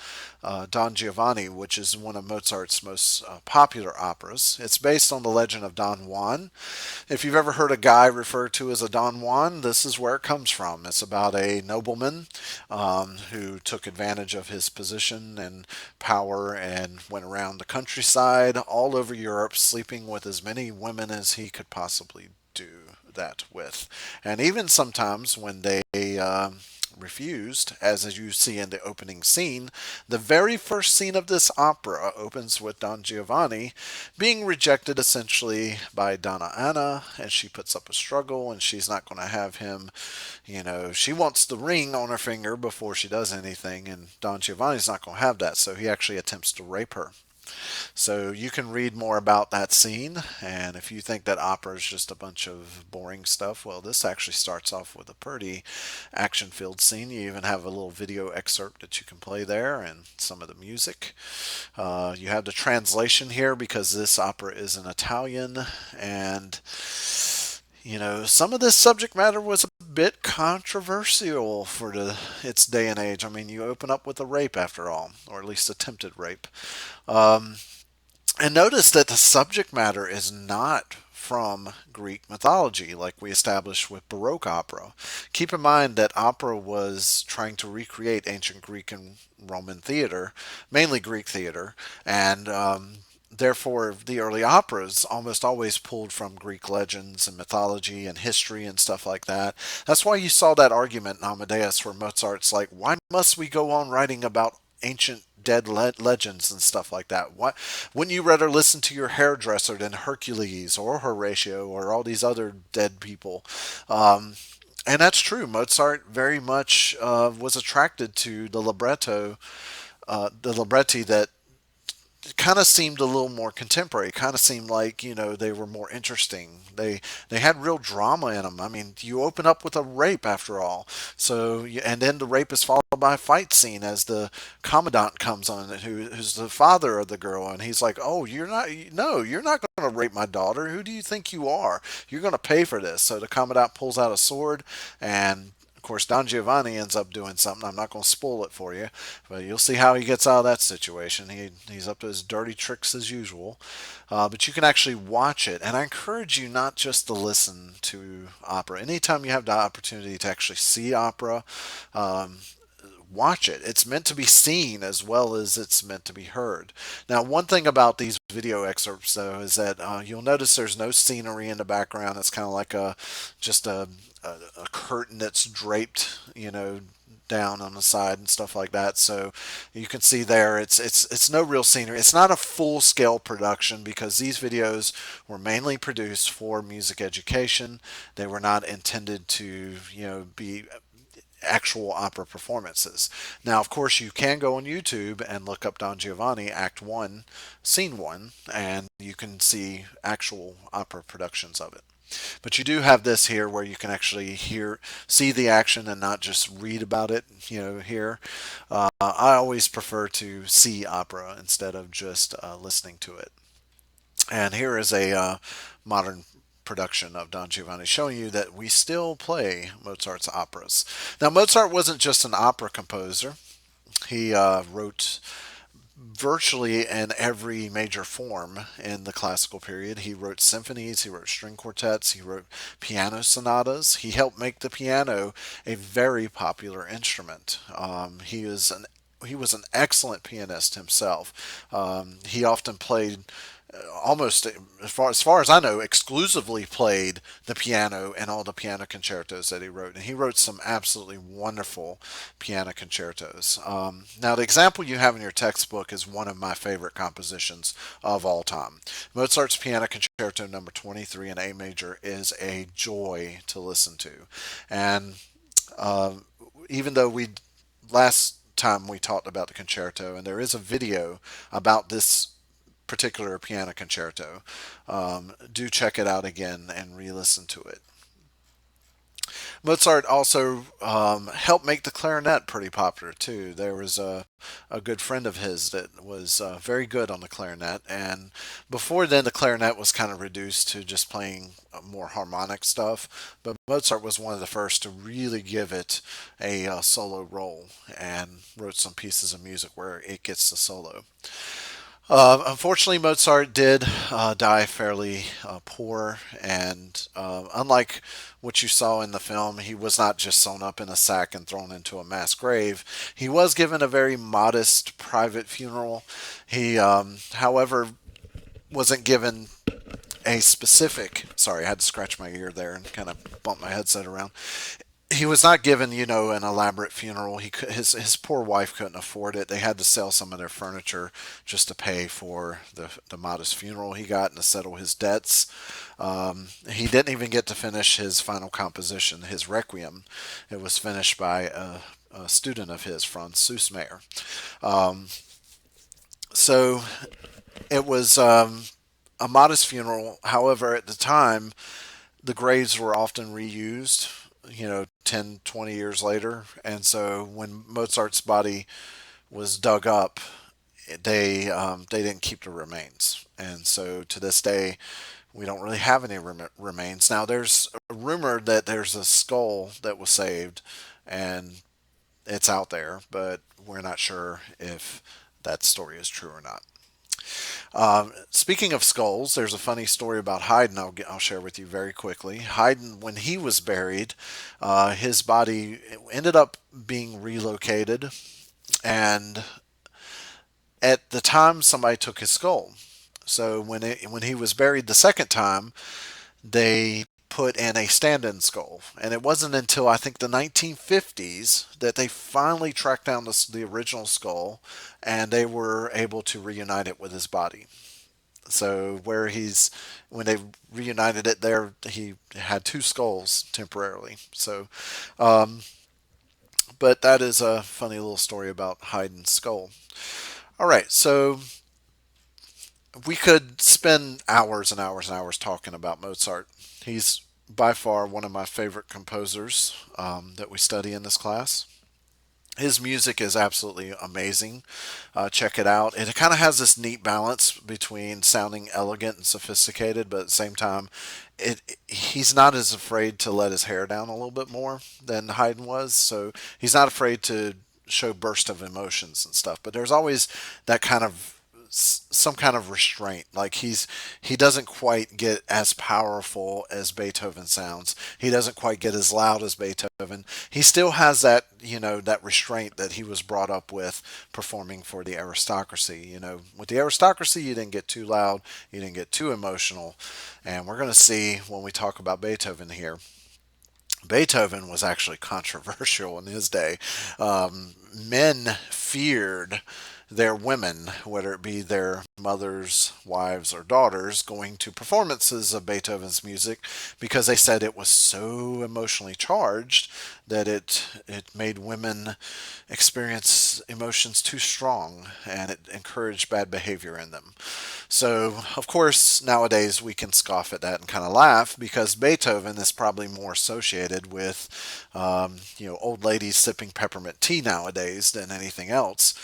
Don Giovanni, which is one of Mozart's most popular operas. It's based on the legend of Don Juan. If you've ever heard a guy referred to as a Don Juan, this is where it comes from. It's about a nobleman who took advantage of his position and power and went around the countryside all over Europe, sleeping with as many women as he could possibly do that with. And even sometimes when they refused, as you see in the opening scene, the very first scene of this opera opens with Don Giovanni being rejected essentially by Donna Anna, and she puts up a struggle, and she's not going to have him, she wants the ring on her finger before she does anything, and Don Giovanni's not going to have that, so he actually attempts to rape her. So you can read more about that scene, and if you think that opera is just a bunch of boring stuff, well, this actually starts off with a pretty action-filled scene. You even have a little video excerpt that you can play there, and some of the music. You have the translation here because this opera is in Italian, and some of this subject matter was a bit controversial for its day and age. I mean, you open up with a rape after all, or at least attempted rape. Um, and notice that the subject matter is not from Greek mythology, like we established with Baroque opera. Keep in mind that opera was trying to recreate ancient Greek and Roman theater, mainly Greek theater, and therefore the early operas almost always pulled from Greek legends and mythology and history and stuff like that. That's why you saw that argument in Amadeus where Mozart's like, why must we go on writing about ancient dead legends and stuff like that? Why wouldn't you rather listen to your hairdresser than Hercules or Horatio or all these other dead people? And that's true. Mozart very much was attracted to the libretti that kind of seemed a little more contemporary. Kind of seemed like they were more interesting. They had real drama in them. I mean, you open up with a rape after all. So and then the rape is followed by a fight scene as the commandant comes on, who's the father of the girl, and he's like, "Oh, you're not. No, you're not going to rape my daughter. Who do you think you are? You're going to pay for this." So the commandant pulls out a sword and. Of course, Don Giovanni ends up doing something. I'm not going to spoil it for you, but you'll see how he gets out of that situation. He's up to his dirty tricks as usual. But you can actually watch it, and I encourage you not just to listen to opera. Anytime you have the opportunity to actually see opera, um, watch it. It's meant to be seen as well as it's meant to be heard. Now, one thing about these video excerpts, though, is that you'll notice there's no scenery in the background. It's kind of like just a curtain that's draped, down on the side and stuff like that. So you can see there, it's no real scenery. It's not a full scale production because these videos were mainly produced for music education. They were not intended to, be actual opera performances. Now, of course, you can go on YouTube and look up Don Giovanni Act 1, Scene 1, and you can see actual opera productions of it. But you do have this here where you can actually see the action and not just read about it, here. I always prefer to see opera instead of just listening to it. And here is a modern production of Don Giovanni showing you that we still play Mozart's operas. Now, Mozart wasn't just an opera composer. He wrote virtually in every major form in the classical period. He wrote symphonies, he wrote string quartets, he wrote piano sonatas. He helped make the piano a very popular instrument. He was an excellent pianist himself. He often played almost as far as I know, exclusively played the piano in all the piano concertos that he wrote, and he wrote some absolutely wonderful piano concertos. Now, the example you have in your textbook is one of my favorite compositions of all time. Mozart's Piano Concerto Number 23 in A major is a joy to listen to, and uh, even though we last time we talked about the concerto, and there is a video about this particular piano concerto. Do check it out again and re-listen to it. Mozart also helped make the clarinet pretty popular too. There was a good friend of his that was very good on the clarinet, and before then the clarinet was kind of reduced to just playing more harmonic stuff. But Mozart was one of the first to really give it a solo role and wrote some pieces of music where it gets the solo. Unfortunately, Mozart did die fairly poor, and unlike what you saw in the film, he was not just sewn up in a sack and thrown into a mass grave. He was given a very modest private funeral. He, however, wasn't given a specific. Sorry, I had to scratch my ear there and kind of bump my headset around. He was not given, an elaborate funeral. His poor wife couldn't afford it. They had to sell some of their furniture just to pay for the modest funeral he got and to settle his debts. He didn't even get to finish his final composition, his Requiem. It was finished by a student of his, Franz Süssmayr. Um, so it was a modest funeral. However, at the time, the graves were often reused, 10, 20 years later. And so when Mozart's body was dug up, they didn't keep the remains. And so to this day, we don't really have any remains. Now, there's a rumor that there's a skull that was saved, and it's out there, but we're not sure if that story is true or not. Speaking of skulls, there's a funny story about Haydn I'll share with you very quickly. Haydn, when he was buried, his body ended up being relocated, and at the time, somebody took his skull. So when he was buried the second time, they put in a stand-in skull, and it wasn't until I think the 1950s that they finally tracked down the original skull, and they were able to reunite it with his body. So where when they reunited it there, he had two skulls temporarily. So, but that is a funny little story about Haydn's skull. All right, so we could spend hours and hours and hours talking about Mozart. He's by far one of my favorite composers that we study in this class. His music is absolutely amazing. Check it out. It kind of has this neat balance between sounding elegant and sophisticated, but at the same time, he's not as afraid to let his hair down a little bit more than Haydn was. So he's not afraid to show burst of emotions and stuff. But there's always that kind of some kind of restraint. Like he doesn't quite get as powerful as Beethoven sounds. He doesn't quite get as loud as Beethoven. He still has that, that restraint that he was brought up with performing for the aristocracy. With the aristocracy, you didn't get too loud, you didn't get too emotional. And we're going to see when we talk about Beethoven here. Beethoven was actually controversial in his day. Men feared their women, whether it be their mothers, wives, or daughters, going to performances of Beethoven's music because they said it was so emotionally charged that it made women experience emotions too strong and it encouraged bad behavior in them. So, of course, nowadays we can scoff at that and kind of laugh because Beethoven is probably more associated with, old ladies sipping peppermint tea nowadays than anything else.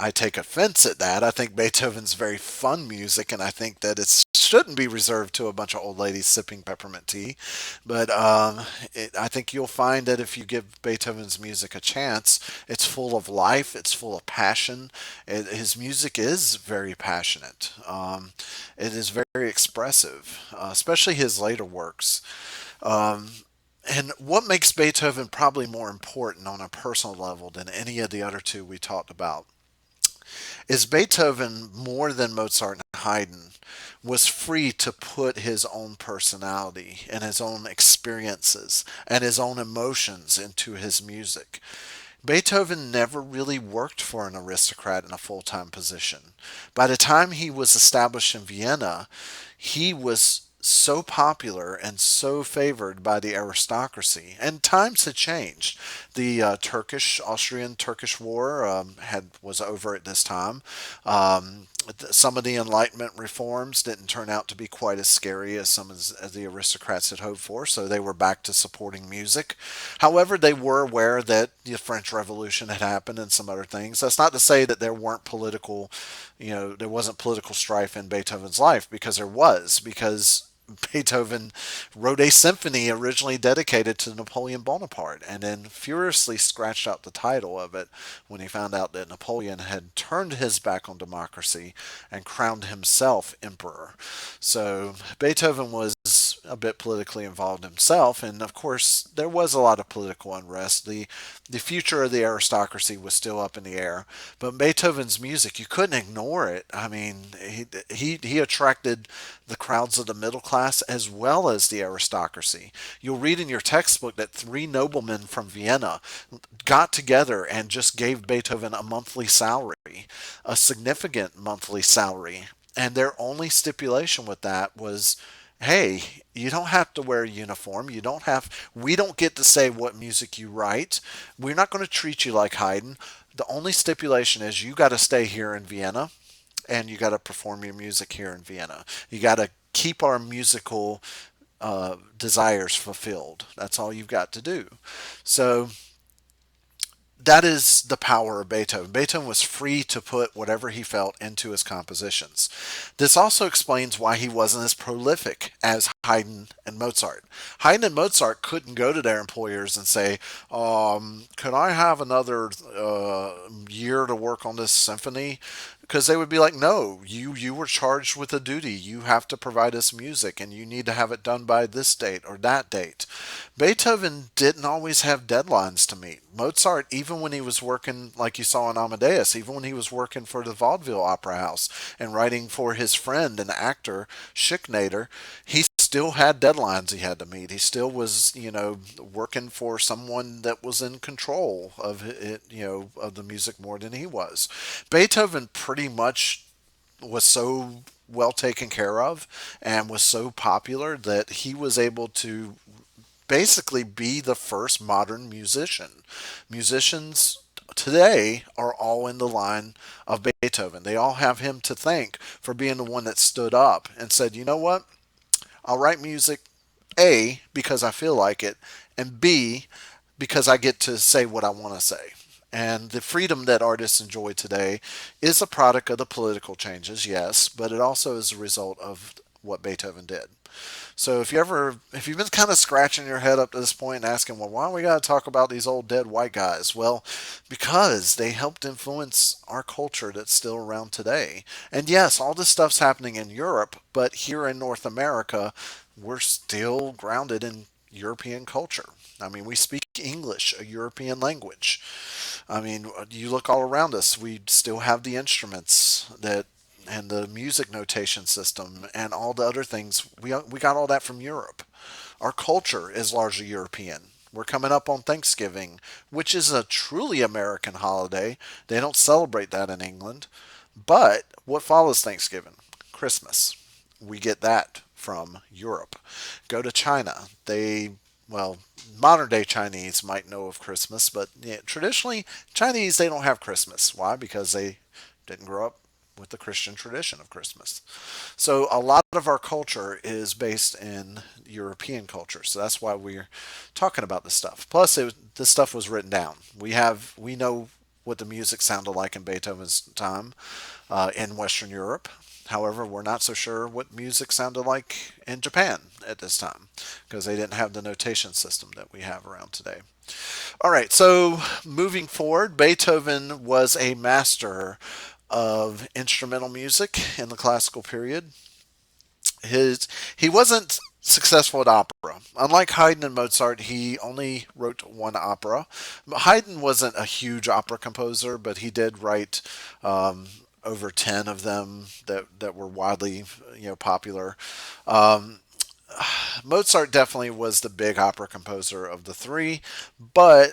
I take offense at that. I think Beethoven's very fun music, and I think that it shouldn't be reserved to a bunch of old ladies sipping peppermint tea. But I think you'll find that if you give Beethoven's music a chance, it's full of life, it's full of passion. His music is very passionate. It is very expressive, especially his later works. And what makes Beethoven probably more important on a personal level than any of the other two we talked about is Beethoven, more than Mozart and Haydn, was free to put his own personality and his own experiences and his own emotions into his music. Beethoven never really worked for an aristocrat in a full time position. By the time he was established in Vienna, he was so popular and so favored by the aristocracy. And times had changed. The Austrian Turkish War was over at this time. Some of the Enlightenment reforms didn't turn out to be quite as scary as some as the aristocrats had hoped for, so they were back to supporting music. However, they were aware that the French Revolution had happened and some other things. That's not to say that there wasn't political strife in Beethoven's life, because there was, because Beethoven wrote a symphony originally dedicated to Napoleon Bonaparte and then furiously scratched out the title of it when he found out that Napoleon had turned his back on democracy and crowned himself emperor. So Beethoven was a bit politically involved himself, and of course there was a lot of political unrest. The future of the aristocracy was still up in the air, but Beethoven's music, you couldn't ignore it. I mean, he attracted the crowds of the middle class as well as the aristocracy. You'll read in your textbook that three noblemen from Vienna got together and just gave Beethoven a monthly salary, a significant monthly salary. And their only stipulation with that was, hey, you don't have to wear a uniform. We don't get to say what music you write. We're not going to treat you like Haydn. The only stipulation is you got to stay here in Vienna and you got to perform your music here in Vienna. You got to keep our musical desires fulfilled. That's all you've got to do. So that is the power of Beethoven. Beethoven was free to put whatever he felt into his compositions. This also explains why he wasn't as prolific as Haydn and Mozart. Haydn and Mozart couldn't go to their employers and say, could I have another year to work on this symphony? Because they would be like, no, you were charged with a duty. You have to provide us music, and you need to have it done by this date or that date. Beethoven didn't always have deadlines to meet. Mozart, even when he was working, like you saw in Amadeus, even when he was working for the Vaudeville Opera House and writing for his friend and actor Schicknader, he still had deadlines he had to meet. He still was, working for someone that was in control of it, of the music more than he was. Beethoven pretty much was so well taken care of and was so popular that he was able to basically be the first modern musician. Musicians today are all in the line of Beethoven. They all have him to thank for being the one that stood up and said, you know what? I'll write music, A, because I feel like it, and B, because I get to say what I want to say. And the freedom that artists enjoy today is a product of the political changes, yes, but it also is a result of what Beethoven did. So if you've been kind of scratching your head up to this point and asking, well, why do we got to talk about these old dead white guys? Well, because they helped influence our culture that's still around today. And yes, all this stuff's happening in Europe, but here in North America, we're still grounded in European culture. I mean, we speak English, a European language. I mean, you look all around us, we still have the instruments that and the music notation system and all the other things. We got all that from Europe. Our culture is largely European. We're coming up on Thanksgiving, which is a truly American holiday. They don't celebrate that in England. But what follows Thanksgiving? Christmas. We get that from Europe. Go to China. Well, modern day Chinese might know of Christmas, but yeah, traditionally, Chinese, they don't have Christmas. Why? Because they didn't grow up with the Christian tradition of Christmas. So a lot of our culture is based in European culture. So that's why we're talking about this stuff. Plus, this stuff was written down. We know what the music sounded like in Beethoven's time in Western Europe. However, we're not so sure what music sounded like in Japan at this time because they didn't have the notation system that we have around today. All right, so moving forward, Beethoven was a master of instrumental music in the classical period. He wasn't successful at opera. Unlike Haydn and Mozart, he only wrote one opera. Haydn wasn't a huge opera composer, but he did write over 10 of them that were widely popular. Um, Mozart definitely was the big opera composer of the three, but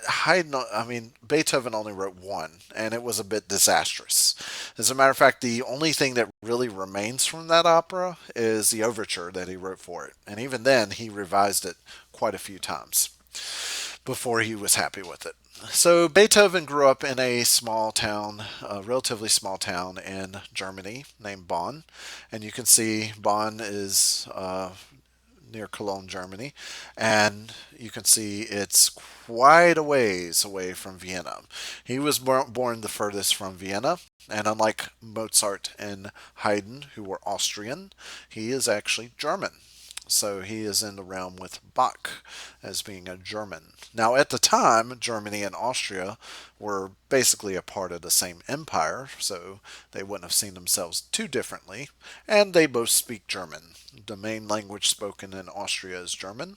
Beethoven only wrote one, and it was a bit disastrous. As a matter of fact, the only thing that really remains from that opera is the overture that he wrote for it, and even then, he revised it quite a few times before he was happy with it. So Beethoven grew up in a small town, a relatively small town in Germany named Bonn, and you can see Bonn is near Cologne, Germany, and you can see it's quite a ways away from Vienna. He was born the furthest from Vienna, and unlike Mozart and Haydn, who were Austrian, he is actually German. So he is in the realm with Bach as being a German. Now, at the time, Germany and Austria were basically a part of the same empire, so they wouldn't have seen themselves too differently, and they both speak German. The main language spoken in Austria is German,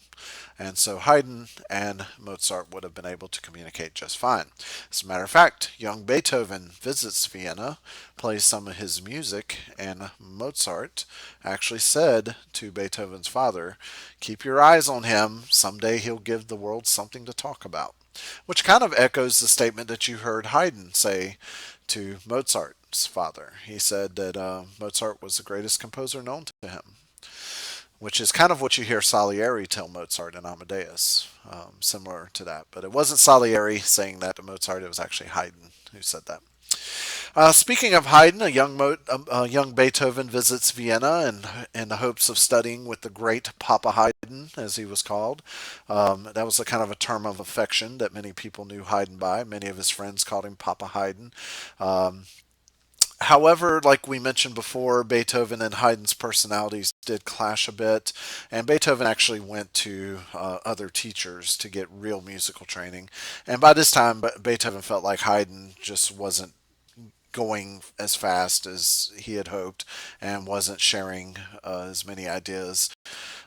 and so Haydn and Mozart would have been able to communicate just fine. As a matter of fact, young Beethoven visits Vienna, plays some of his music, and Mozart actually said to Beethoven's father, "Keep your eyes on him. Someday he'll give the world something to talk about." Which kind of echoes the statement that you heard Haydn say to Mozart's father. He said that Mozart was the greatest composer known to him, which is kind of what you hear Salieri tell Mozart in Amadeus, similar to that. But it wasn't Salieri saying that to Mozart, it was actually Haydn who said that. Speaking of Haydn, a young Beethoven visits Vienna in the hopes of studying with the great Papa Haydn, as he was called. That was a kind of a term of affection that many people knew Haydn by. Many of his friends called him Papa Haydn. However, like we mentioned before, Beethoven and Haydn's personalities did clash a bit, and Beethoven actually went to other teachers to get real musical training. And by this time, Beethoven felt like Haydn just wasn't going as fast as he had hoped and wasn't sharing as many ideas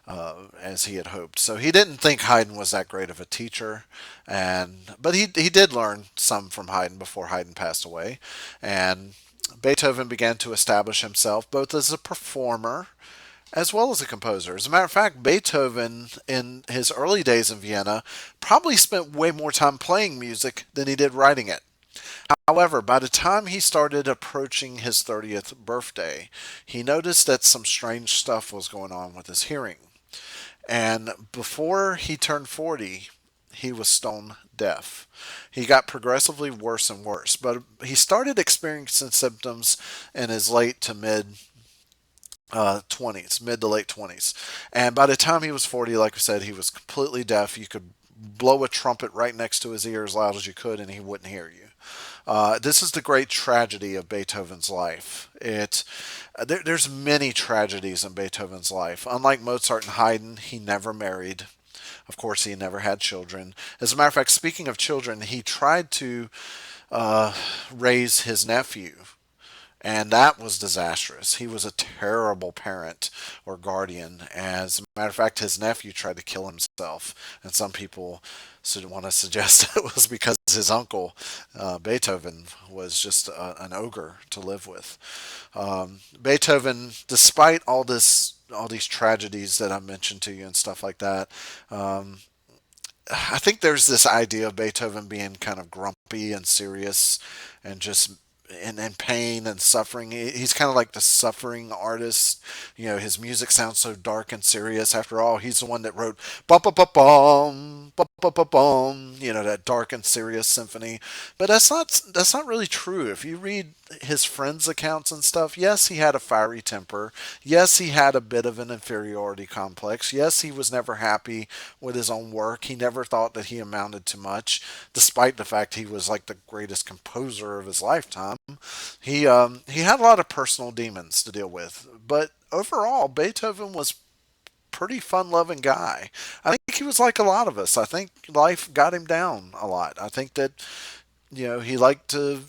as he had hoped. So he didn't think Haydn was that great of a teacher, but he did learn some from Haydn before Haydn passed away, and Beethoven began to establish himself both as a performer as well as a composer. As a matter of fact, Beethoven, in his early days in Vienna, probably spent way more time playing music than he did writing it. However, by the time he started approaching his 30th birthday, he noticed that some strange stuff was going on with his hearing. And before he turned 40, he was stone deaf. He got progressively worse and worse, but he started experiencing symptoms in his late to mid 20s, mid to late 20s. And by the time he was 40, like I said, he was completely deaf. You could blow a trumpet right next to his ear as loud as you could, and he wouldn't hear you. This is the great tragedy of Beethoven's life. There's many tragedies in Beethoven's life. Unlike Mozart and Haydn, he never married. Of course, he never had children. As a matter of fact, speaking of children, he tried to raise his nephew, and that was disastrous. He was a terrible parent or guardian. As a matter of fact, his nephew tried to kill himself, and some people want to suggest it was because his uncle Beethoven was just an ogre to live with. Beethoven, despite all these tragedies that I mentioned to you and stuff like that, I think there's this idea of Beethoven being kind of grumpy and serious and just in pain and suffering. He's kind of like the suffering artist. You know, his music sounds so dark and serious. After all, he's the one that wrote bum bum bum bum bum bum bum bum. You know, that dark and serious symphony. But that's not really true. If you read his friends' accounts and stuff, yes, he had a fiery temper. Yes, he had a bit of an inferiority complex. Yes, he was never happy with his own work. He never thought that he amounted to much, despite the fact he was like the greatest composer of his lifetime. He had a lot of personal demons to deal with, but overall, Beethoven was pretty fun-loving guy. I think he was like a lot of us. I think life got him down a lot. I think that he liked to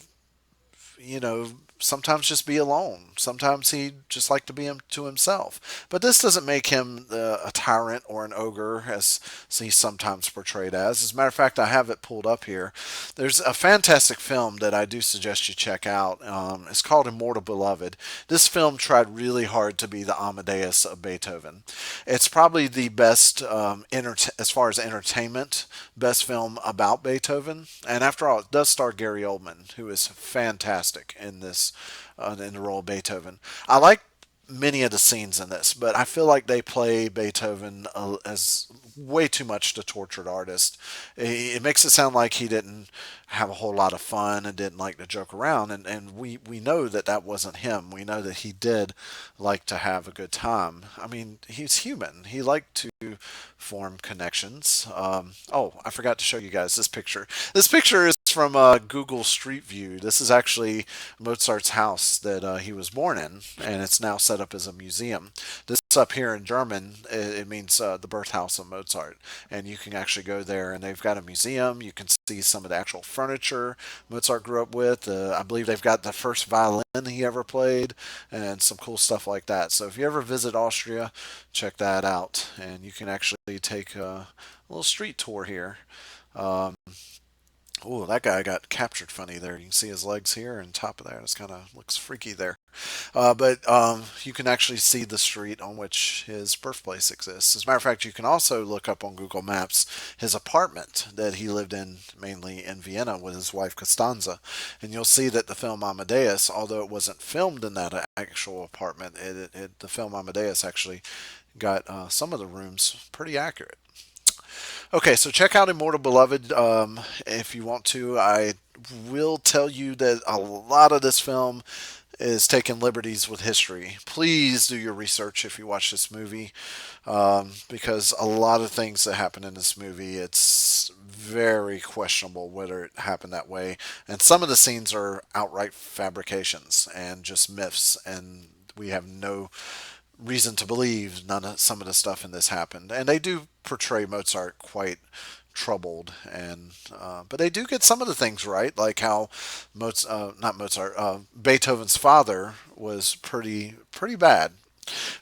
sometimes just be alone. Sometimes he just liked to be to himself. But this doesn't make him a tyrant or an ogre, as he's sometimes portrayed as. As a matter of fact, I have it pulled up here. There's a fantastic film that I do suggest you check out. It's called Immortal Beloved. This film tried really hard to be the Amadeus of Beethoven. It's probably the best, as far as entertainment, best film about Beethoven. And after all, it does star Gary Oldman, who is fantastic in this, in the role of Beethoven. I like many of the scenes in this, but I feel like they play Beethoven as way too much the tortured artist. It makes it sound like he didn't have a whole lot of fun and didn't like to joke around, and we know that that wasn't him. We know that he did like to have a good time. I mean, he's human. He liked to form connections. Oh, I forgot to show you guys this picture. This picture is from Google Street View. This is actually Mozart's house that he was born in, and it's now set up as a museum. This up here in German, it means the birthhouse of Mozart, and you can actually go there, and they've got a museum. You can see some of the actual furniture Mozart grew up with. I believe they've got the first violin he ever played, and some cool stuff like that. So if you ever visit Austria, check that out, and you can actually take a little street tour here. Um, Oh, that guy got captured funny there. You can see his legs here and top of that. It's kind of looks freaky there. But you can actually see the street on which his birthplace exists. As a matter of fact, you can also look up on Google Maps his apartment that he lived in mainly in Vienna with his wife Costanza. And you'll see that the film Amadeus, although it wasn't filmed in that actual apartment, the film Amadeus actually got some of the rooms pretty accurate. Okay, so check out Immortal Beloved if you want to. I will tell you that a lot of this film is taking liberties with history. Please do your research if you watch this movie, because a lot of things that happen in this movie, it's very questionable whether it happened that way. And some of the scenes are outright fabrications and just myths, and we have no reason to believe some of the stuff in this happened. And they do portray Mozart quite troubled, and but they do get some of the things right, like how not Mozart, Beethoven's father was pretty bad.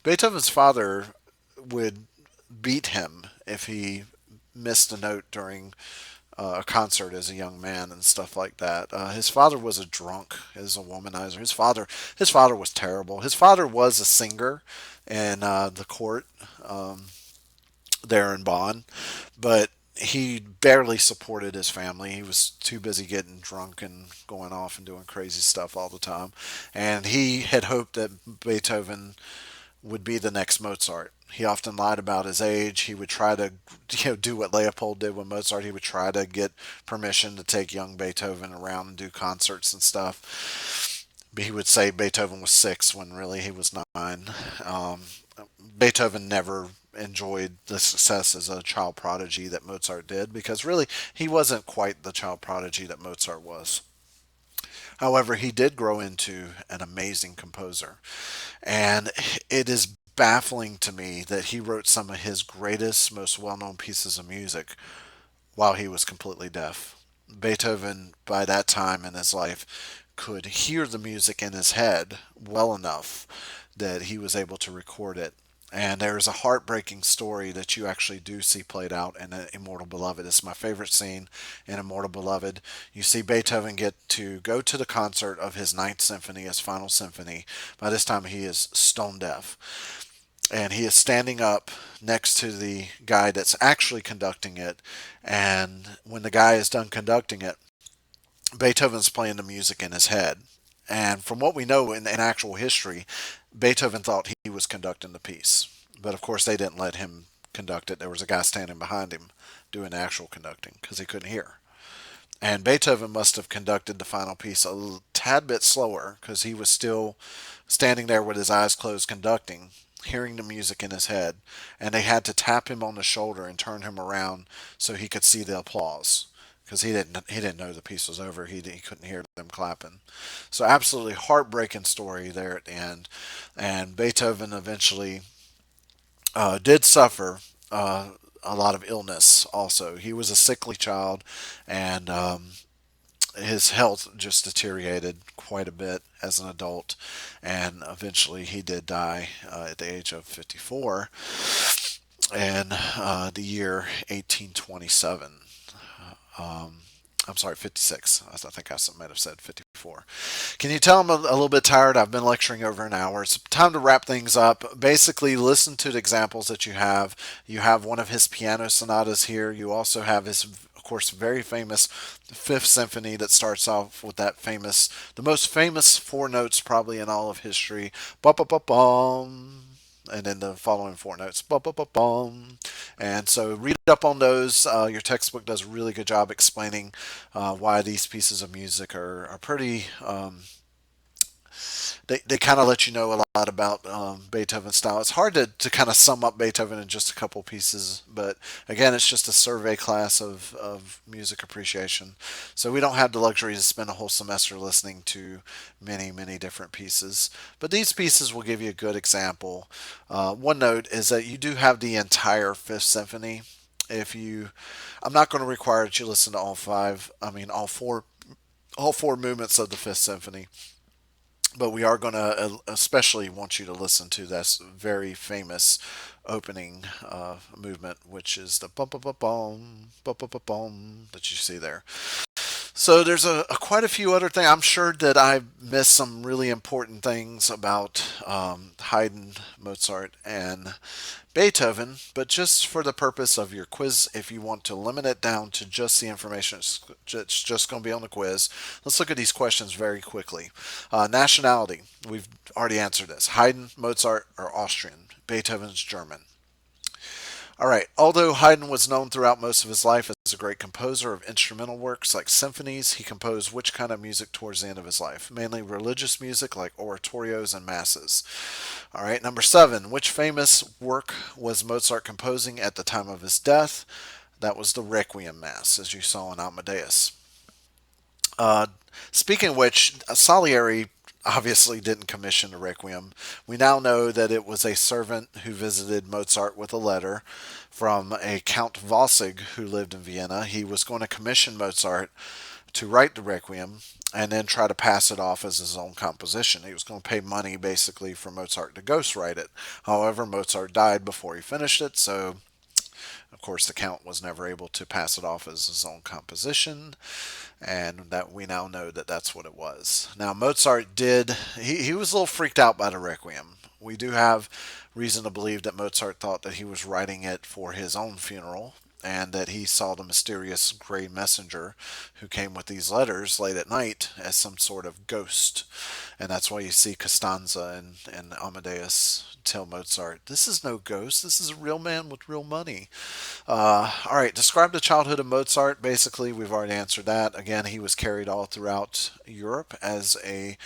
Beethoven's father would beat him if he missed a note during a concert as a young man and stuff like that. His father was a drunk, as a womanizer. His father was terrible. His father was a singer in the court there in Bonn, but he barely supported his family. He was too busy getting drunk and going off and doing crazy stuff all the time. And he had hoped that Beethoven would be the next Mozart. He often lied about his age. He would try to, do what Leopold did with Mozart. He would try to get permission to take young Beethoven around and do concerts and stuff. He would say Beethoven was 6 when really he was 9. Um, Beethoven never enjoyed the success as a child prodigy that Mozart did because really he wasn't quite the child prodigy that Mozart was. However, he did grow into an amazing composer. And it is baffling to me that he wrote some of his greatest, most well known pieces of music while he was completely deaf. Beethoven, by that time in his life, could hear the music in his head well enough that he was able to record it. And there's a heartbreaking story that you actually do see played out in Immortal Beloved. It's my favorite scene in Immortal Beloved. You see Beethoven get to go to the concert of his Ninth Symphony, his final symphony. By this time, he is stone deaf. And he is standing up next to the guy that's actually conducting it. And when the guy is done conducting it, Beethoven's playing the music in his head. And from what we know in actual history, Beethoven thought he was conducting the piece. But of course, they didn't let him conduct it. There was a guy standing behind him doing the actual conducting because he couldn't hear. And Beethoven must have conducted the final piece a tad bit slower because he was still standing there with his eyes closed conducting, hearing the music in his head. And they had to tap him on the shoulder and turn him around so he could see the applause because he didn't know the piece was over. He couldn't hear them clapping. So absolutely heartbreaking story there at the end. And Beethoven eventually did suffer a lot of illness. Also, he was a sickly child, and his health just deteriorated quite a bit as an adult, and eventually he did die at the age of 54 in the year 1827. I'm sorry, 56. I think I might have said 54. Can you tell I'm a little bit tired? I've been lecturing over an hour. It's time to wrap things up. Basically, listen to the examples that you have. You have one of his piano sonatas here. You also have his, of course, very famous Fifth Symphony that starts off with that famous, the most famous 4 notes probably in all of history. Ba ba ba bum, and then the following 4 notes. Bum, bum, bum, bum. And so read up on those. Your textbook does a really good job explaining why these pieces of music are pretty. They kind of let you know a lot about Beethoven's style. It's hard to kind of sum up Beethoven in just a couple pieces, but again, it's just a survey class of music appreciation. So we don't have the luxury to spend a whole semester listening to many, many different pieces. But these pieces will give you a good example. One note is that you do have the entire Fifth Symphony. If you, I'm not going to require that you listen to all four movements of the Fifth Symphony, but we are going to especially want you to listen to this very famous opening movement, which is the bum bum bum bum bum bum bum that you see there. So there's quite a few other things. I'm sure that I missed some really important things about Haydn, Mozart, and Beethoven, but just for the purpose of your quiz, if you want to limit it down to just the information it's just going to be on the quiz, let's look at these questions very quickly. Nationality, we've already answered this. Haydn, Mozart, or Austrian. Beethoven's German. All right. Although Haydn was known throughout most of his life as a great composer of instrumental works like symphonies, he composed which kind of music towards the end of his life? Mainly religious music like oratorios and masses. All right. Number 7. Which famous work was Mozart composing at the time of his death? That was the Requiem Mass, as you saw in Amadeus. Uh, Speaking of which, Salieri obviously didn't commission the Requiem. We now know that it was a servant who visited Mozart with a letter from a Count Vossig who lived in Vienna. He was going to commission Mozart to write the Requiem and then try to pass it off as his own composition. He was going to pay money basically for Mozart to ghostwrite it. However, Mozart died before he finished it, so of course the Count was never able to pass it off as his own composition, and that we now know that that's what it was. Now Mozart he was a little freaked out by the Requiem. We do have reason to believe that Mozart thought that he was writing it for his own funeral, and that he saw the mysterious gray messenger who came with these letters late at night as some sort of ghost. And that's why you see Costanza and Amadeus tell Mozart, "This is no ghost. This is a real man with real money." All right, describe the childhood of Mozart. Basically, we've already answered that. Again, he was carried all throughout Europe as a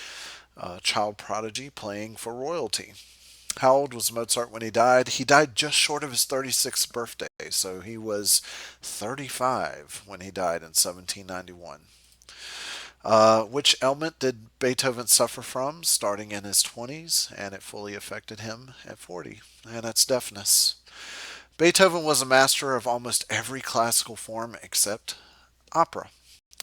child prodigy playing for royalty. How old was Mozart when he died? He died just short of his 36th birthday, so he was 35 when he died in 1791. Which ailment did Beethoven suffer from starting in his 20s, and it fully affected him at 40? And that's deafness. Beethoven was a master of almost every classical form except opera.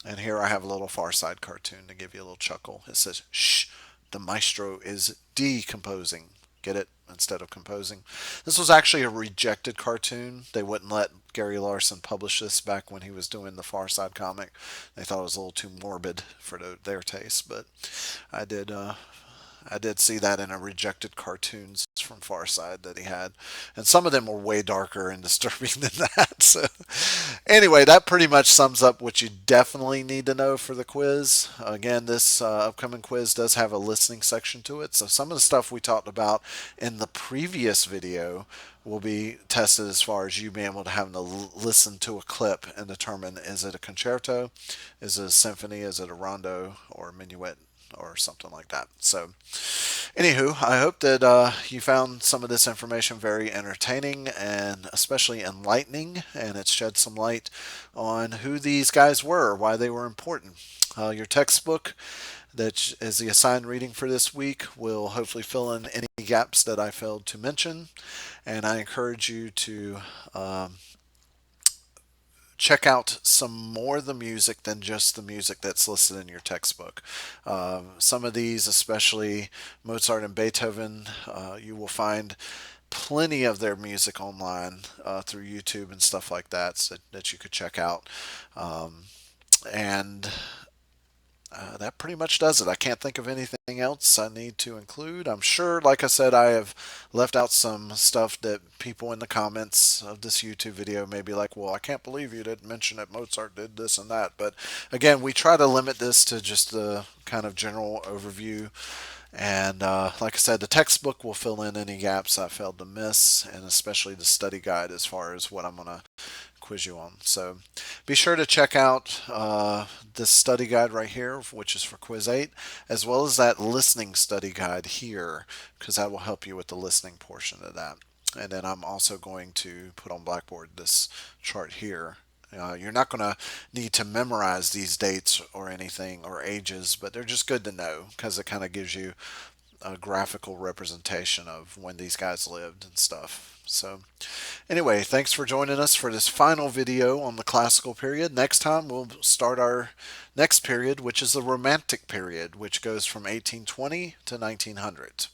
And here I have a little Far Side cartoon to give you a little chuckle. It says, "Shh, the maestro is decomposing." Get it? Instead of composing. This was actually a rejected cartoon. They wouldn't let Gary Larson publish this back when he was doing the Far Side comic. They thought it was a little too morbid for their taste, but I did I did see that in a rejected cartoons from Far Side that he had, and some of them were way darker and disturbing than that. So, anyway, that pretty much sums up what you definitely need to know for the quiz. Again, this upcoming quiz does have a listening section to it, so some of the stuff we talked about in the previous video will be tested as far as you being able to have to listen to a clip and determine, is it a concerto, is it a symphony, is it a rondo or a minuet or something like that. So, anywho, I hope that you found some of this information very entertaining and especially enlightening, and it shed some light on who these guys were, why they were important. Your textbook that is the assigned reading for this week will hopefully fill in any gaps that I failed to mention, and I encourage you to check out some more of the music than just the music that's listed in your textbook. Some of these, especially Mozart and Beethoven, you will find plenty of their music online through YouTube and stuff like that, that you could check out. And that pretty much does it. I can't think of anything else I need to include. I'm sure, like I said, I have left out some stuff that people in the comments of this YouTube video may be like, well, I can't believe you didn't mention that Mozart did this and that. But again, we try to limit this to just the kind of general overview. And like I said, the textbook will fill in any gaps I failed to miss, and especially the study guide as far as what I'm going to quiz you on. So be sure to check out this study guide right here, which is for quiz 8, as well as that listening study guide here, because that will help you with the listening portion of that. And then I'm also going to put on Blackboard this chart here. You're not going to need to memorize these dates or anything or ages, but they're just good to know because it kind of gives you a graphical representation of when these guys lived and stuff. So anyway, thanks for joining us for this final video on the classical period. Next time we'll start our next period, which is the Romantic period, which goes from 1820 to 1900.